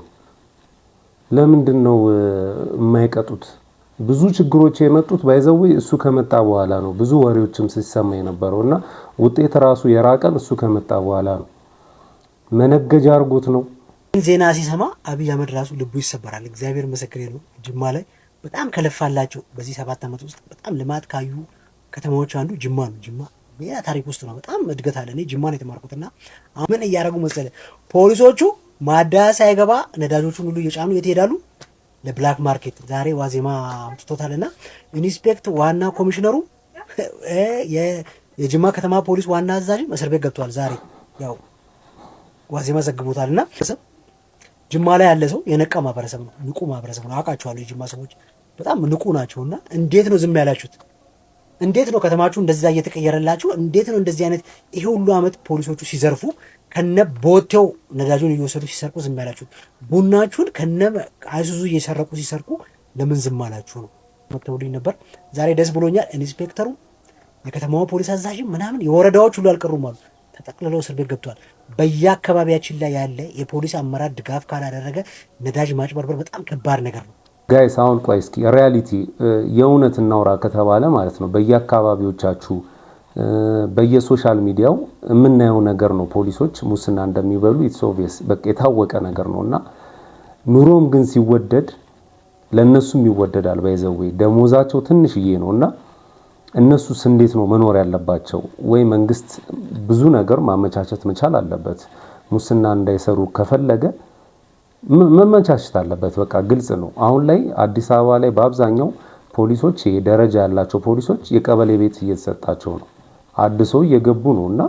Speaker 7: ለምንድን ነው የማይቀጡት? ብዙ ችግሮች የመጡት ባይዘው እሱ ከመጣ በኋላ ነው። ብዙ ወሬዎችም ሲሰማ የነበረውና ውጤት ራሱ የራቀን እሱ ከመጣ በኋላ ነው። መነገጃ አርጎት ነው።
Speaker 5: ዜና ሲሰማ አብይ አህመድ ራሱ ልቡ ይሰበራል። እግዚአብሔር ምስክሬ ነው። ጅማ ላይ በጣም ከለፋላቸው በዚህ 7 ዓመት ውስጥ በጣም ልማት ካዩ ከተማዎች አንዱ ጅማ ነው። ጅማ ያ ታሪክ ውስጥ ነው። በጣም እድገት አለ። እኔ ጅማ ነው የተማርኩትና አሁን ምን እያደረጉ መሰለ ፖሊሶቹ ማዳያ ሳይገባ ነዳጆቹን ሁሉ እየጫኑ የት ይሄዳሉ? ለብላክ ማርኬት። ዛሬ ዋዜማ አምጥቶታልና ኢንስፔክት ዋና ኮሚሽነሩ የጅማ ከተማ ፖሊስ ዋና አዛዥ እስር ቤት ገብቷል። ዛሬ ያው ዋዜማ ዘግቦታልና ጅማ ላይ ያለ ሰው የነቃ ማህበረሰብ ነው፣ ንቁ ማህበረሰብ ነው። አውቃቸዋለሁ። የጅማ ሰዎች በጣም ንቁ ናቸውና እንዴት ነው ዝም ያላችሁት? እንዴት ነው ከተማችሁ እንደዛ እየተቀየረላችሁ? እንዴት ነው እንደዚህ አይነት ይሄ ሁሉ አመት ፖሊሶቹ ሲዘርፉ ከነ ቦቴው ነዳጁን እየወሰዱ ሲሰርቁ ዝም ያላችሁት? ቡናችሁን ከነ አይሱዙ እየሰረቁ ሲሰርቁ ለምን ዝም አላችሁ ነው መተውልኝ ነበር። ዛሬ ደስ ብሎኛል። ኢንስፔክተሩ የከተማው ፖሊስ አዛዥ ምናምን የወረዳዎች ሁሉ አልቀሩም አሉ ተጠቅልለው እስር ቤት ገብቷል። በየአካባቢያችን ላይ ያለ የፖሊስ አመራር ድጋፍ ካላደረገ ነዳጅ ማጭበርበር በጣም ከባድ ነገር ነው።
Speaker 7: ጋይስ አሁን ቆይ እስኪ ሪያሊቲ የእውነት እናውራ ከተባለ ማለት ነው በየአካባቢዎቻችሁ በየሶሻል ሚዲያው የምናየው ነገር ነው። ፖሊሶች ሙስና እንደሚበሉ ኢትስ ኦብቪየስ በቃ የታወቀ ነገር ነውና ኑሮም ግን ሲወደድ ለነሱም ይወደዳል። ባይዘው ደሞዛቸው ትንሽዬ ነውና እነሱስ እንዴት ነው መኖር ያለባቸው? ወይ መንግስት ብዙ ነገር ማመቻቸት መቻል አለበት። ሙስና እንዳይሰሩ ከፈለገ መመቻቸት አለበት። በቃ ግልጽ ነው። አሁን ላይ አዲስ አበባ ላይ በአብዛኛው ፖሊሶች የደረጃ ያላቸው ፖሊሶች የቀበሌ ቤት እየተሰጣቸው ነው፣ አድሶ እየገቡ ነውና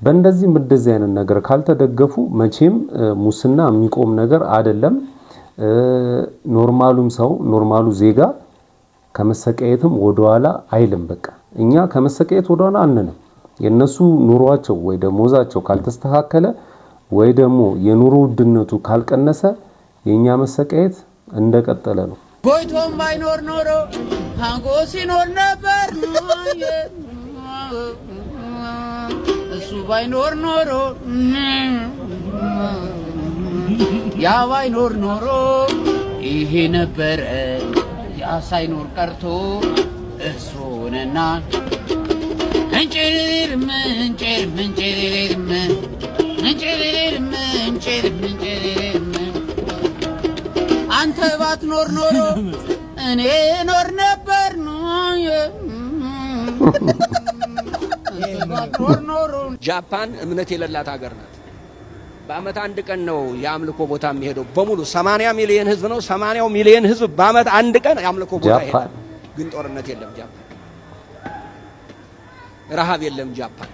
Speaker 7: በእንደዚህ አይነት ነገር ካልተደገፉ መቼም ሙስና የሚቆም ነገር አይደለም። ኖርማሉም ሰው ኖርማሉ ዜጋ ከመሰቀየትም ወደኋላ አይልም። በቃ እኛ ከመሰቀየት ወደኋላ አንንም። የነሱ ኑሯቸው ወይ ደሞዛቸው ካልተስተካከለ ወይ ደግሞ የኑሮ ውድነቱ ካልቀነሰ የኛ መሰቀየት እንደቀጠለ ነው።
Speaker 13: ጎይቶም ባይኖር ኖሮ ሃንጎ ሲኖር ነበር እሱ ባይኖር ኖሮ ያ ባይኖር ኖሮ ይሄ ነበረ ያ ሳይኖር ቀርቶ እሱንና እንጭር ምንጭር ምንጭር ምንጭር ምንጭር ምንጭር አንተ ባትኖር ኖሮ እኔ ኖር ነበር
Speaker 14: ጃፓን እምነት የሌላት ሀገር ናት። በአመት አንድ ቀን ነው የአምልኮ ቦታ የሚሄደው በሙሉ 80 ሚሊዮን ህዝብ ነው። 80 ሚሊዮን ህዝብ በአመት አንድ ቀን የአምልኮ ቦታ ይሄዳል። ግን ጦርነት የለም ጃፓን፣ ረሃብ የለም ጃፓን፣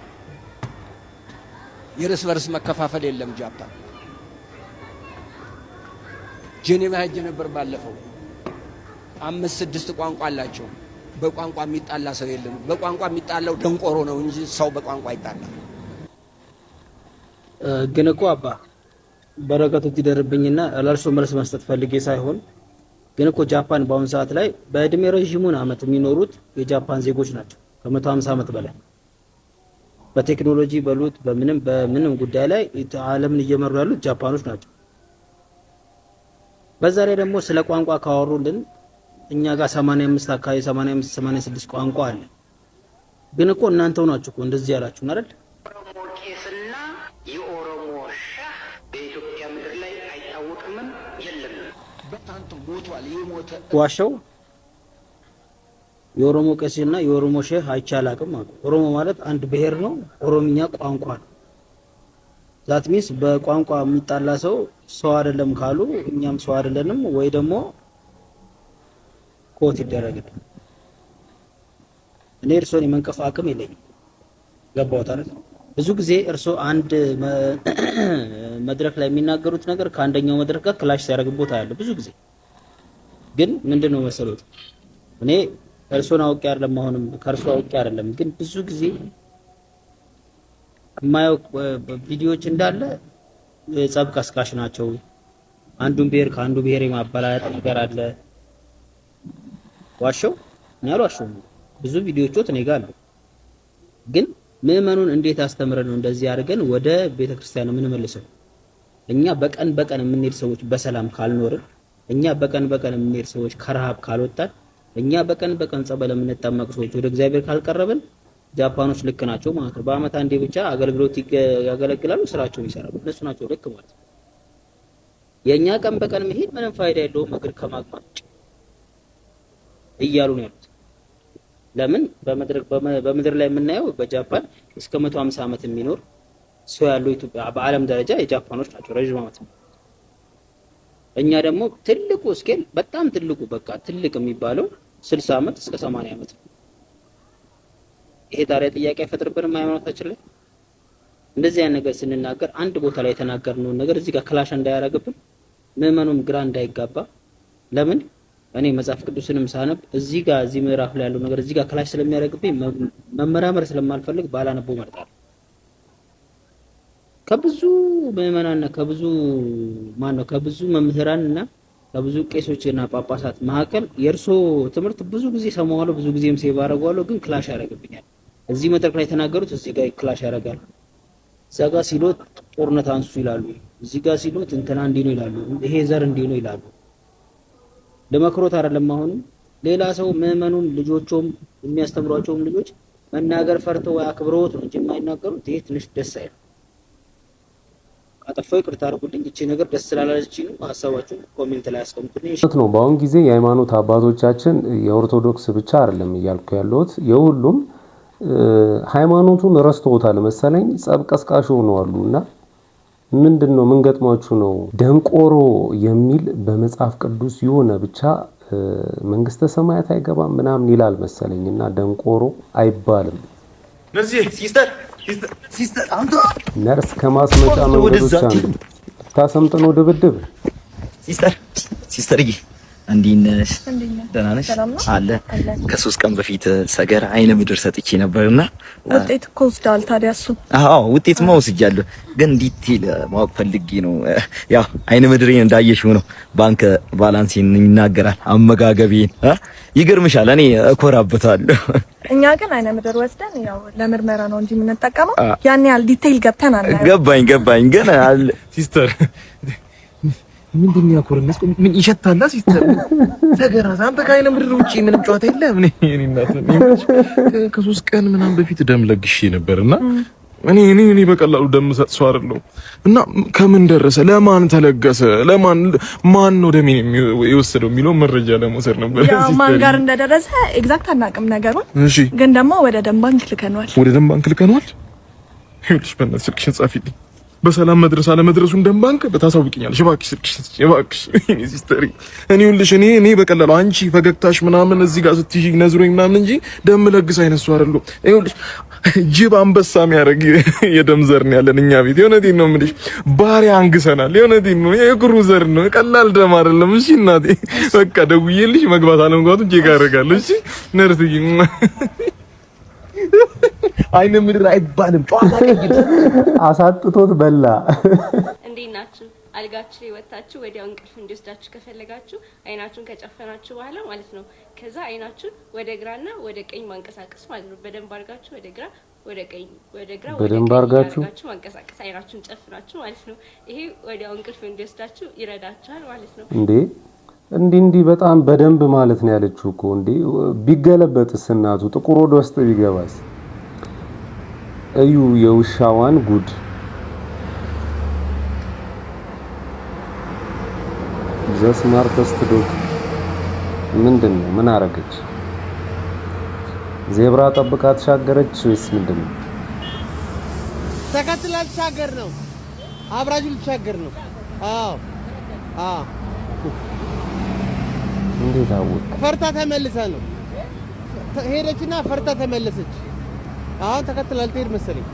Speaker 14: የርስ በርስ መከፋፈል የለም ጃፓን። ጄኔቫ ሄጄ ነበር ባለፈው። 5-6 ቋንቋ አላቸው። በቋንቋ የሚጣላ ሰው የለም። በቋንቋ የሚጣላው ደንቆሮ ነው እንጂ ሰው በቋንቋ አይጣላም።
Speaker 15: ግን እኮ አባ በረከቱ ይደርብኝና ለእርሱ መልስ መስጠት ፈልጌ ሳይሆን ግን እኮ ጃፓን በአሁኑ ሰዓት ላይ በእድሜ ረዥሙን አመት የሚኖሩት የጃፓን ዜጎች ናቸው። ከ150 አመት በላይ በቴክኖሎጂ በሉት በምንም ጉዳይ ላይ ዓለምን እየመሩ ያሉት ጃፓኖች ናቸው። በዛ ላይ ደግሞ ስለ ቋንቋ ካወሩልን እኛ ጋር 85 አካባቢ 86 ቋንቋ አለ። ግን እኮ እናንተው ናችሁ እኮ እንደዚህ ያላችሁ አይደል?
Speaker 16: ቄስና የኦሮሞ ሸህ በኢትዮጵያ ምድር ላይ አይታወቅም፣ የለም። በታንቱ ሞቷል። የሞተ
Speaker 15: ዋሻው የኦሮሞ ቄስና የኦሮሞ ሸህ አይቻላቅም አሉ። ኦሮሞ ማለት አንድ ብሔር ነው። ኦሮምኛ ቋንቋ ነው። ዛት ሚንስ በቋንቋ የሚጣላ ሰው አይደለም ካሉ እኛም ሰው አይደለንም ወይ ደግሞ ኮት ይደረግልኝ። እኔ እርሶን የመንቀፍ አቅም የለኝም። ገባዎት አይደል? ብዙ ጊዜ እርሶ አንድ መድረክ ላይ የሚናገሩት ነገር ከአንደኛው መድረክ ጋር ክላሽ ሲያደርግቦት አያለሁ ብዙ ጊዜ። ግን ምንድነው መሰሉት እኔ እርሶን አውቄ አይደለም አሁንም ከእርሶ አውቄ አይደለም፣ ግን ብዙ ጊዜ የማየው ቪዲዮዎች እንዳለ ጸብ ቀስቃሽ ናቸው። አንዱን ብሔር ከአንዱ ብሔር የማበላያት ነገር አለ። ዋሻው ነው ዋሻው ብዙ ቪዲዮዎች እኔ ጋር አሉ። ግን ምዕመኑን እንዴት አስተምረን ነው እንደዚህ አድርገን ወደ ቤተክርስቲያን የምንመልሰው? እኛ በቀን የምንሄድ ሰዎች በሰላም ካልኖርን እኛ በቀን የምንሄድ ሰዎች ከረሃብ ካልወጣን እኛ በቀን ጸበል የምንጠመቅ ሰዎች ወደ እግዚአብሔር ካልቀረብን ጃፓኖች ልክ ናቸው ማለት ነው። በአመት አንዴ ብቻ አገልግሎት ያገለግላሉ፣ ስራቸውን ይሰራሉ። እነሱ ናቸው ልክ ማለት ነው። የኛ ቀን በቀን መሄድ ምንም ፋይዳ የለውም እግር ከማግማት እያሉ ነው ያሉት። ለምን በምድር ላይ የምናየው በጃፓን እስከ 150 ዓመት የሚኖር ሰው ያለው ኢትዮጵያ በዓለም ደረጃ የጃፓኖች ናቸው ረጅም ዓመት። እኛ ደግሞ ትልቁ ስኬል በጣም ትልቁ በቃ ትልቅ የሚባለው 60 ዓመት እስከ 80 ዓመት ነው። ይሄ ታዲያ ጥያቄ አይፈጥርብንም ሃይማኖታችን ላይ? እንደዚህ አይነት ነገር ስንናገር አንድ ቦታ ላይ የተናገርነውን ነገር እዚህ ጋር ክላሽ እንዳያረግብን ምዕመኑም ግራ እንዳይጋባ። ለምን እኔ መጽሐፍ ቅዱስንም ሳነብ እዚህ ምዕራፍ ላይ ያለው ነገር እዚህ ጋር ክላሽ ስለሚያረግብኝ መመራመር ስለማልፈልግ ባላነበው እመርጣለሁ። ከብዙ ምዕመናንና ከብዙ መምህራንና ከብዙ ቄሶችና ጳጳሳት መካከል የእርሶ ትምህርት ብዙ ጊዜ ሰማዋለሁ፣ ብዙ ጊዜም ሴቭ አደርገዋለሁ፣ ግን ክላሽ ያረግብኛል። እዚህ መድረክ ላይ የተናገሩት እዚህ ጋር ክላሽ ያረጋል። እዛ ጋር ሲሎት ጦርነት አንሱ ይላሉ፣ እዚህ ጋር ሲሎት እንትና እንዲህ ነው ይላሉ፣ ይሄ ዘር እንዲህ ነው ይላሉ። ለመክሮት አይደለም። አሁንም ሌላ ሰው ምዕመኑም ልጆቹም የሚያስተምሯቸውም ልጆች መናገር ፈርተው አክብሮት ነው እንጂ የማይናገሩት ይሄ ትንሽ ደስ አይልም። አጠፋው ይቅርታ አድርጉልኝ። እቺ ነገር ደስ ስላላለችኝ ነው። ሐሳባችሁን ኮሜንት ላይ አስቀምጡልኝ
Speaker 7: ነው። በአሁን ጊዜ የሃይማኖት አባቶቻችን የኦርቶዶክስ ብቻ አይደለም እያልኩ ያለሁት የሁሉም ሃይማኖቱን ረስተውታል መሰለኝ። ጸብ ቀስቃሽ ሆነዋልና ምንድነው ምን ገጥሟችሁ ነው? ደንቆሮ የሚል በመጽሐፍ ቅዱስ የሆነ ብቻ መንግስተ ሰማያት አይገባም ምናምን ይላል መሰለኝና ደንቆሮ አይባልም። ሲስተር አንተ ነርስ ከማስመጫ መንገዶች አንዱ ታሰምጥ ነው ድብድብ።
Speaker 17: ሲስተርዬ እንዴት ነሽ? ደህና ነሽ? አለ ከ3 ቀን በፊት ሰገር አይነ ምድር ሰጥቼ ነበርና
Speaker 18: ውጤት እኮ ወስዳል። ታዲያ እሱ
Speaker 17: አዎ ውጤት ወስጃለሁ፣ ግን ዲቴል ማወቅ ፈልጌ ነው። ያው አይነ ምድሬን እንዳየሽው ነው። ባንክ ባላንሴን ይናገራል፣ አመጋገቤን ይገርምሻል። እኔ እኮራበታለሁ።
Speaker 18: እኛ ግን አይነ ምድር ወስደን ያው ለምርመራ ነው እንጂ የምንጠቀመው ያን ያህል ዲቴል ገብተን አናየው።
Speaker 17: ገባኝ ግን ሲስተር ምንድን ነው ያኮረነስ? ምን ይሸታል? ሲስተር ተገራዛ አንተ ከአይነ ምድር ውጪ ምንም ጨዋታ የለም። እኔ እናት ከ3 ቀን ምናምን በፊት ደም ለግሼ ነበርና እኔ በቀላሉ ደም ሰጥ ሰው አይደለሁም። እና ከምን ደረሰ፣ ለማን ተለገሰ፣ ማን ነው ደሜን የወሰደው የሚለው መረጃ ለመውሰድ ነበር።
Speaker 18: ያው ማን ጋር እንደደረሰ ኤግዛክት አናውቅም ነገሩን። እሺ፣ ግን ደግሞ ወደ ደም ባንክ ልከነዋል።
Speaker 17: ይኸውልሽ በእናትሽ ስልክሽን ጻፊልኝ። በሰላም መድረስ አለመድረሱን ደም ባንክ በታሳውቂኛለሽ እባክሽ። እባክሽ ሲስተር እኔ ይኸውልሽ እኔ በቀላሉ አንቺ ፈገግታሽ ምናምን እዚህ ጋር ስትይዥ ነዝሮኝ ምናምን እንጂ ደም ለግስ አይነሱ አይደለም። ይኸውልሽ ጅብ አንበሳ የሚያደርግ የደም ዘር ነው ያለን እኛ ቤት። የእውነቴን ነው የምልሽ፣ ባሪያ አንግሰናል። የእውነቴን ነው፣ የእግሩ ዘር ነው፣ ቀላል ደም አይደለም። እሺ እናቴ በቃ ደውዬልሽ መግባት አለመግባቱን ቼክ አደርጋለሁ። እሺ ነርስዬ አይነ ምድር አይባልም ጨዋታ ቀይር
Speaker 7: አሳጥቶት በላ።
Speaker 19: እንዴት ናችሁ? አልጋችሁ ላይ ወጣችሁ ወዲያው እንቅልፍ እንዲወስዳችሁ ከፈለጋችሁ አይናችሁን ከጨፈናችሁ በኋላ ማለት ነው ከዛ አይናችሁን ወደ ግራና ወደ ቀኝ ማንቀሳቀስ ማለት ነው። በደንብ አድርጋችሁ ወደ ግራ ወደ ቀኝ ወደ ግራ ወደ ቀኝ አድርጋችሁ ማንቀሳቀስ አይናችሁን ጨፍናችሁ ማለት ነው። ይሄ ወዲያው እንቅልፍ እንዲወስዳችሁ ይረዳችኋል ማለት ነው።
Speaker 7: እንዲህ በጣም በደንብ ማለት ነው ያለችው እኮ ቢገለበጥስ እናቱ ጥቁር ወደ ውስጥ ቢገባስ? እዩ የውሻዋን ጉድ። ዘስማርተስት ዶግ ምንድነው? ምን አረገች? ዜብራ ጠብቃ ተሻገረች ወይስ ምንድነው?
Speaker 20: ተከትላ ተሻገር ነው። አብራጁ ልትሻገር ነው። አዎ
Speaker 7: እንዴት አወቅ?
Speaker 20: ፈርታ ተመልሳ ነው ሄደችና ፈርታ ተመለሰች። አሁን ተከትላ ልትሄድ መሰለኝ።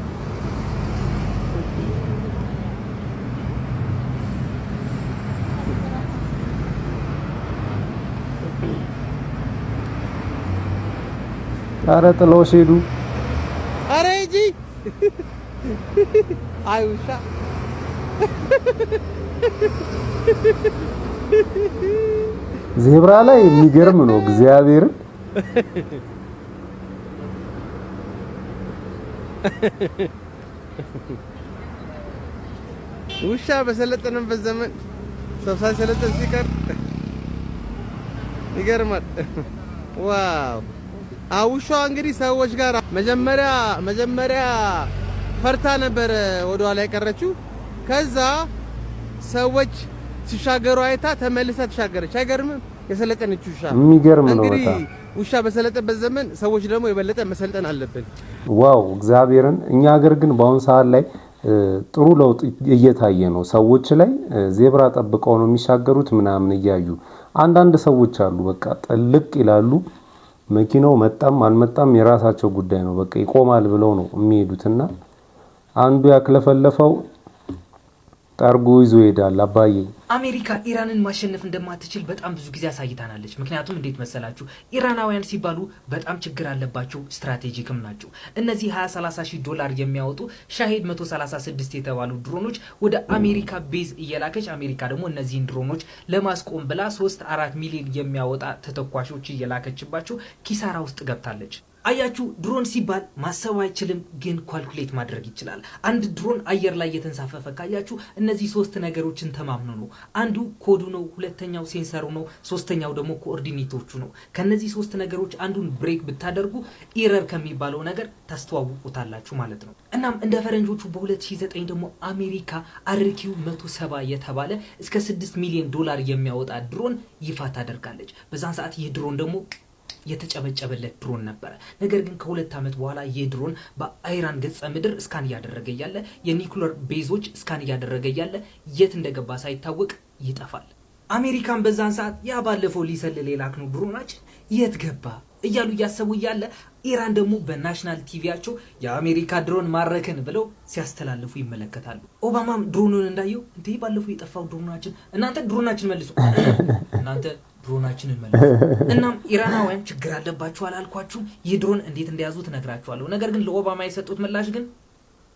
Speaker 7: ኧረ ጥለውሽ ሄዱ።
Speaker 20: ኧረ ሂጂ። አይ ውሻ
Speaker 7: ዜብራ ላይ የሚገርም ነው እግዚአብሔርን።
Speaker 20: ውሻ በሰለጠነበት ዘመን ሰው ሳይሰለጥን ሲቀር ይገርማል። ዋው አውሻ እንግዲህ ሰዎች ጋር መጀመሪያ ፈርታ ነበር ወደ ኋላ የቀረችው። ከዛ ሰዎች ሲሻገሩ አይታ ተመልሳ ተሻገረች። አይገርምም? የሰለጠነች ውሻ
Speaker 7: የሚገርም ነው።
Speaker 20: እንግዲህ ውሻ በሰለጠበት ዘመን ሰዎች ደግሞ የበለጠ መሰልጠን አለብን።
Speaker 7: ዋው እግዚአብሔርን። እኛ ሀገር ግን በአሁን ሰዓት ላይ ጥሩ ለውጥ እየታየ ነው። ሰዎች ላይ ዜብራ ጠብቀው ነው የሚሻገሩት ምናምን እያዩ አንዳንድ ሰዎች አሉ በቃ ጥልቅ ይላሉ። መኪናው መጣም አልመጣም የራሳቸው ጉዳይ ነው፣ በቃ ይቆማል ብለው ነው የሚሄዱትና አንዱ ያክለፈለፈው ጠርጎ ይዞ ይሄዳል። አባዬ
Speaker 21: አሜሪካ ኢራንን ማሸነፍ እንደማትችል በጣም ብዙ ጊዜ አሳይታናለች። ምክንያቱም እንዴት መሰላችሁ? ኢራናውያን ሲባሉ በጣም ችግር አለባቸው፣ ስትራቴጂክም ናቸው። እነዚህ 20-30 ሺህ ዶላር የሚያወጡ ሻሄድ 136 የተባሉ ድሮኖች ወደ አሜሪካ ቤዝ እየላከች አሜሪካ ደግሞ እነዚህን ድሮኖች ለማስቆም ብላ 3-4 ሚሊዮን የሚያወጣ ተተኳሾች እየላከችባቸው ኪሳራ ውስጥ ገብታለች። አያችሁ ድሮን ሲባል ማሰብ አይችልም፣ ግን ኳልኩሌት ማድረግ ይችላል። አንድ ድሮን አየር ላይ የተንሳፈፈ ካያችሁ እነዚህ ሶስት ነገሮችን ተማምኖ ነው። አንዱ ኮዱ ነው፣ ሁለተኛው ሴንሰሩ ነው፣ ሶስተኛው ደግሞ ኮኦርዲኔቶቹ ነው። ከነዚህ ሶስት ነገሮች አንዱን ብሬክ ብታደርጉ ኢረር ከሚባለው ነገር ታስተዋውቁታላችሁ ማለት ነው። እናም እንደ ፈረንጆቹ በ2009 ደግሞ አሜሪካ አርኪው 170 የተባለ እስከ 6 ሚሊዮን ዶላር የሚያወጣ ድሮን ይፋ ታደርጋለች። በዛን ሰዓት ይህ ድሮን ደግሞ የተጨበጨበለት ድሮን ነበረ። ነገር ግን ከ2 ዓመት በኋላ ይህ ድሮን በአይራን ገጸ ምድር ስካን እያደረገ ያለ የኒኩለር ቤዞች ስካን እያደረገ ያለ የት እንደገባ ሳይታወቅ ይጠፋል። አሜሪካን በዛን ሰዓት ያ ባለፈው ሊሰልል የላክነው ድሮናችን የት ገባ እያሉ እያሰቡ እያለ ኢራን ደግሞ በናሽናል ቲቪያቸው የአሜሪካ ድሮን ማረከን ብለው ሲያስተላልፉ ይመለከታሉ። ኦባማም ድሮኑን እንዳየው እንዴ ባለፈው የጠፋው ድሮናችን እናንተ ድሮናችን መልሱ እናንተ ድሮናችንን መልሱ። እናም ኢራናውያን ችግር አለባችሁ አላልኳችሁም? ይህ ድሮን እንዴት እንደያዙት ነግራችኋለሁ። ነገር ግን ለኦባማ የሰጡት ምላሽ ግን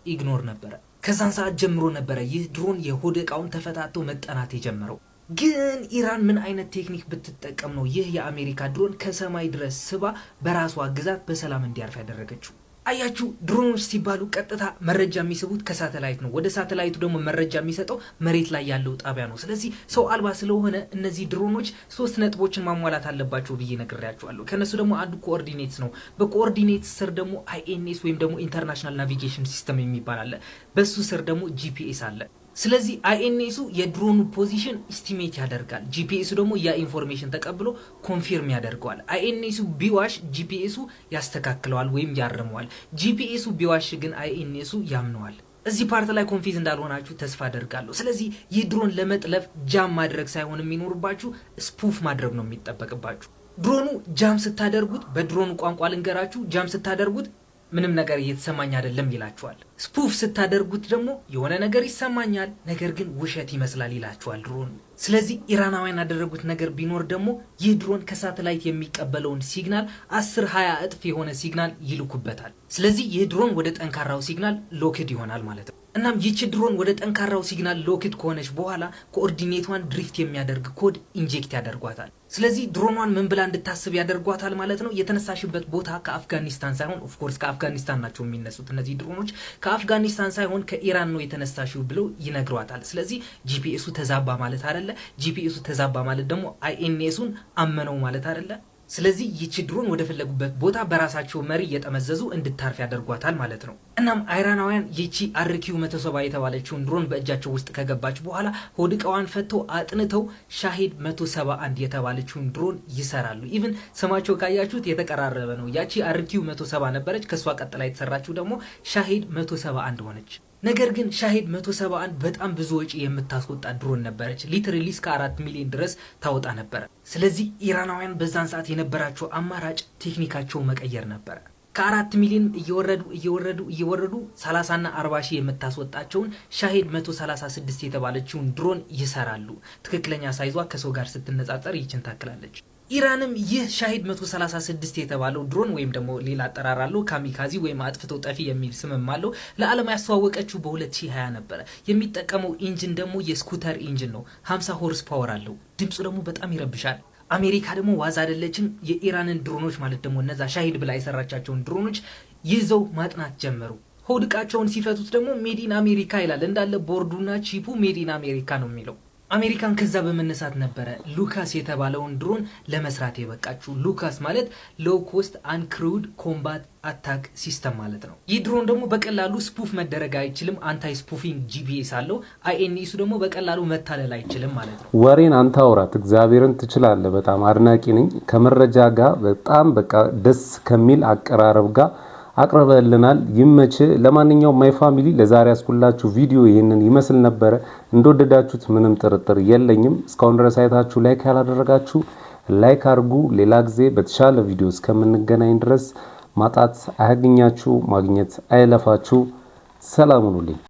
Speaker 21: ኢግኖር ነበረ። ከዛን ሰዓት ጀምሮ ነበረ ይህ ድሮን የሆድ ዕቃውን ተፈታቶ መጠናት የጀመረው። ግን ኢራን ምን አይነት ቴክኒክ ብትጠቀም ነው ይህ የአሜሪካ ድሮን ከሰማይ ድረስ ስባ በራሷ ግዛት በሰላም እንዲያርፍ ያደረገችው? አያችሁ ድሮኖች ሲባሉ ቀጥታ መረጃ የሚስቡት ከሳተላይት ነው። ወደ ሳተላይቱ ደግሞ መረጃ የሚሰጠው መሬት ላይ ያለው ጣቢያ ነው። ስለዚህ ሰው አልባ ስለሆነ እነዚህ ድሮኖች 3 ነጥቦችን ማሟላት አለባቸው ብዬ ነግሬያቸዋለሁ። ከነሱ ደግሞ አንዱ ኮኦርዲኔትስ ነው። በኮኦርዲኔትስ ስር ደግሞ አይኤንኤስ ወይም ደግሞ ኢንተርናሽናል ናቪጌሽን ሲስተም የሚባል አለ። በሱ ስር ደግሞ ጂፒኤስ አለ። ስለዚህ አይኤንኤሱ የድሮኑ ፖዚሽን ኢስቲሜት ያደርጋል። ጂፒኤሱ ደግሞ ያ ኢንፎርሜሽን ተቀብሎ ኮንፊርም ያደርገዋል። አይኤንኤሱ ቢዋሽ ጂፒኤሱ ያስተካክለዋል ወይም ያርመዋል። ጂፒኤሱ ቢዋሽ ግን አይኤንኤሱ ያምነዋል። እዚህ ፓርት ላይ ኮንፊዝ እንዳልሆናችሁ ተስፋ አደርጋለሁ። ስለዚህ ይህ ድሮን ለመጥለፍ ጃም ማድረግ ሳይሆን የሚኖርባችሁ ስፑፍ ማድረግ ነው የሚጠበቅባችሁ። ድሮኑ ጃም ስታደርጉት በድሮኑ ቋንቋ ልንገራችሁ፣ ጃም ስታደርጉት ምንም ነገር እየተሰማኝ አይደለም ይላችኋል። ስፑፍ ስታደርጉት ደግሞ የሆነ ነገር ይሰማኛል ነገር ግን ውሸት ይመስላል ይላችኋል ድሮን። ስለዚህ ኢራናውያን ያደረጉት ነገር ቢኖር ደግሞ ይህ ድሮን ከሳተላይት የሚቀበለውን ሲግናል 10-20 እጥፍ የሆነ ሲግናል ይልኩበታል። ስለዚህ ይህ ድሮን ወደ ጠንካራው ሲግናል ሎክድ ይሆናል ማለት ነው። እናም ይህች ድሮን ወደ ጠንካራው ሲግናል ሎክድ ከሆነች በኋላ ኮኦርዲኔቷን ድሪፍት የሚያደርግ ኮድ ኢንጀክት ያደርጓታል። ስለዚህ ድሮኗን ምን ብላ እንድታስብ ያደርጓታል ማለት ነው። የተነሳሽበት ቦታ ከአፍጋኒስታን ሳይሆን ኦፍኮርስ ከአፍጋኒስታን ናቸው የሚነሱት እነዚህ ድሮኖች፣ ከአፍጋኒስታን ሳይሆን ከኢራን ነው የተነሳሽው ብለው ይነግሯታል። ስለዚህ ጂፒኤሱ ተዛባ ማለት አይደለ። ጂፒኤሱ ተዛባ ማለት ደግሞ አይኤንኤሱን አመነው ማለት አይደለ። ስለዚህ ይቺ ድሮን ወደ ፈለጉበት ቦታ በራሳቸው መሪ እየጠመዘዙ እንድታርፍ ያደርጓታል ማለት ነው። እናም አይራናውያን ይቺ አርኪው 170 የተባለችውን ድሮን በእጃቸው ውስጥ ከገባች በኋላ ሆድ ዕቃዋን ፈተው አጥንተው ሻሄድ 171 የተባለችውን ድሮን ይሰራሉ። ኢቭን ስማቸው ካያችሁት የተቀራረበ ነው። ያቺ አርኪው 170 ነበረች፣ ከሷ ቀጥላ የተሰራችው ደግሞ ሻሄድ 171 ሆነች። ነገር ግን ሻሄድ 171 በጣም ብዙ ወጪ የምታስወጣ ድሮን ነበረች። ሊትራሊ እስከ 4 ሚሊዮን ድረስ ታወጣ ነበረ። ስለዚህ ኢራናውያን በዛን ሰዓት የነበራቸው አማራጭ ቴክኒካቸው መቀየር ነበረ። ከ4 ሚሊዮን እየወረዱ 30 እና 40 ሺህ የምታስወጣቸውን ሻሄድ 136 የተባለችውን ድሮን ይሰራሉ። ትክክለኛ ሳይዟ ከሰው ጋር ስትነጻጸር ይችን ታክላለች። ኢራንም ይህ ሻሄድ 136 የተባለው ድሮን ወይም ደግሞ ሌላ አጠራር አለው ካሚካዚ ወይም አጥፍቶ ጠፊ የሚል ስምም አለው ለዓለም ያስተዋወቀችው በ2020 ነበረ። የሚጠቀመው ኢንጂን ደግሞ የስኩተር ኢንጂን ነው። 50 ሆርስ ፓወር አለው። ድምፁ ደግሞ በጣም ይረብሻል። አሜሪካ ደግሞ ዋዛ አይደለችም። የኢራንን ድሮኖች ማለት ደግሞ እነዛ ሻሄድ ብላ የሰራቻቸውን ድሮኖች ይዘው ማጥናት ጀመሩ። ሆድ ዕቃቸውን ሲፈቱት ደግሞ ሜዲን አሜሪካ ይላል። እንዳለ ቦርዱና ቺፑ ሜዲን አሜሪካ ነው የሚለው። አሜሪካን ከዛ በመነሳት ነበረ ሉካስ የተባለውን ድሮን ለመስራት የበቃችው። ሉካስ ማለት ሎው ኮስት አንክሩድ ኮምባት አታክ ሲስተም ማለት ነው። ይህ ድሮን ደግሞ በቀላሉ ስፑፍ መደረግ አይችልም። አንታይ ስፑፊንግ ጂፒኤስ አለው። አይኤንኤሱ ደግሞ በቀላሉ መታለል አይችልም ማለት ነው።
Speaker 7: ወሬን አንተ አውራት፣ እግዚአብሔርን ትችላለህ። በጣም አድናቂ ነኝ። ከመረጃ ጋር በጣም በቃ ደስ ከሚል አቀራረብ ጋር አቅርበልናል። ይመች። ለማንኛውም ማይ ፋሚሊ ለዛሬ ያስኩላችሁ ቪዲዮ ይሄንን ይመስል ነበር። እንደወደዳችሁት ምንም ጥርጥር የለኝም። እስካሁን ድረስ አይታችሁ ላይክ ያላደረጋችሁ ላይክ አድርጉ። ሌላ ጊዜ በተሻለ ቪዲዮ እስከምንገናኝ ድረስ ማጣት አያገኛችሁ፣ ማግኘት አይለፋችሁ። ሰላም ሁኑልኝ።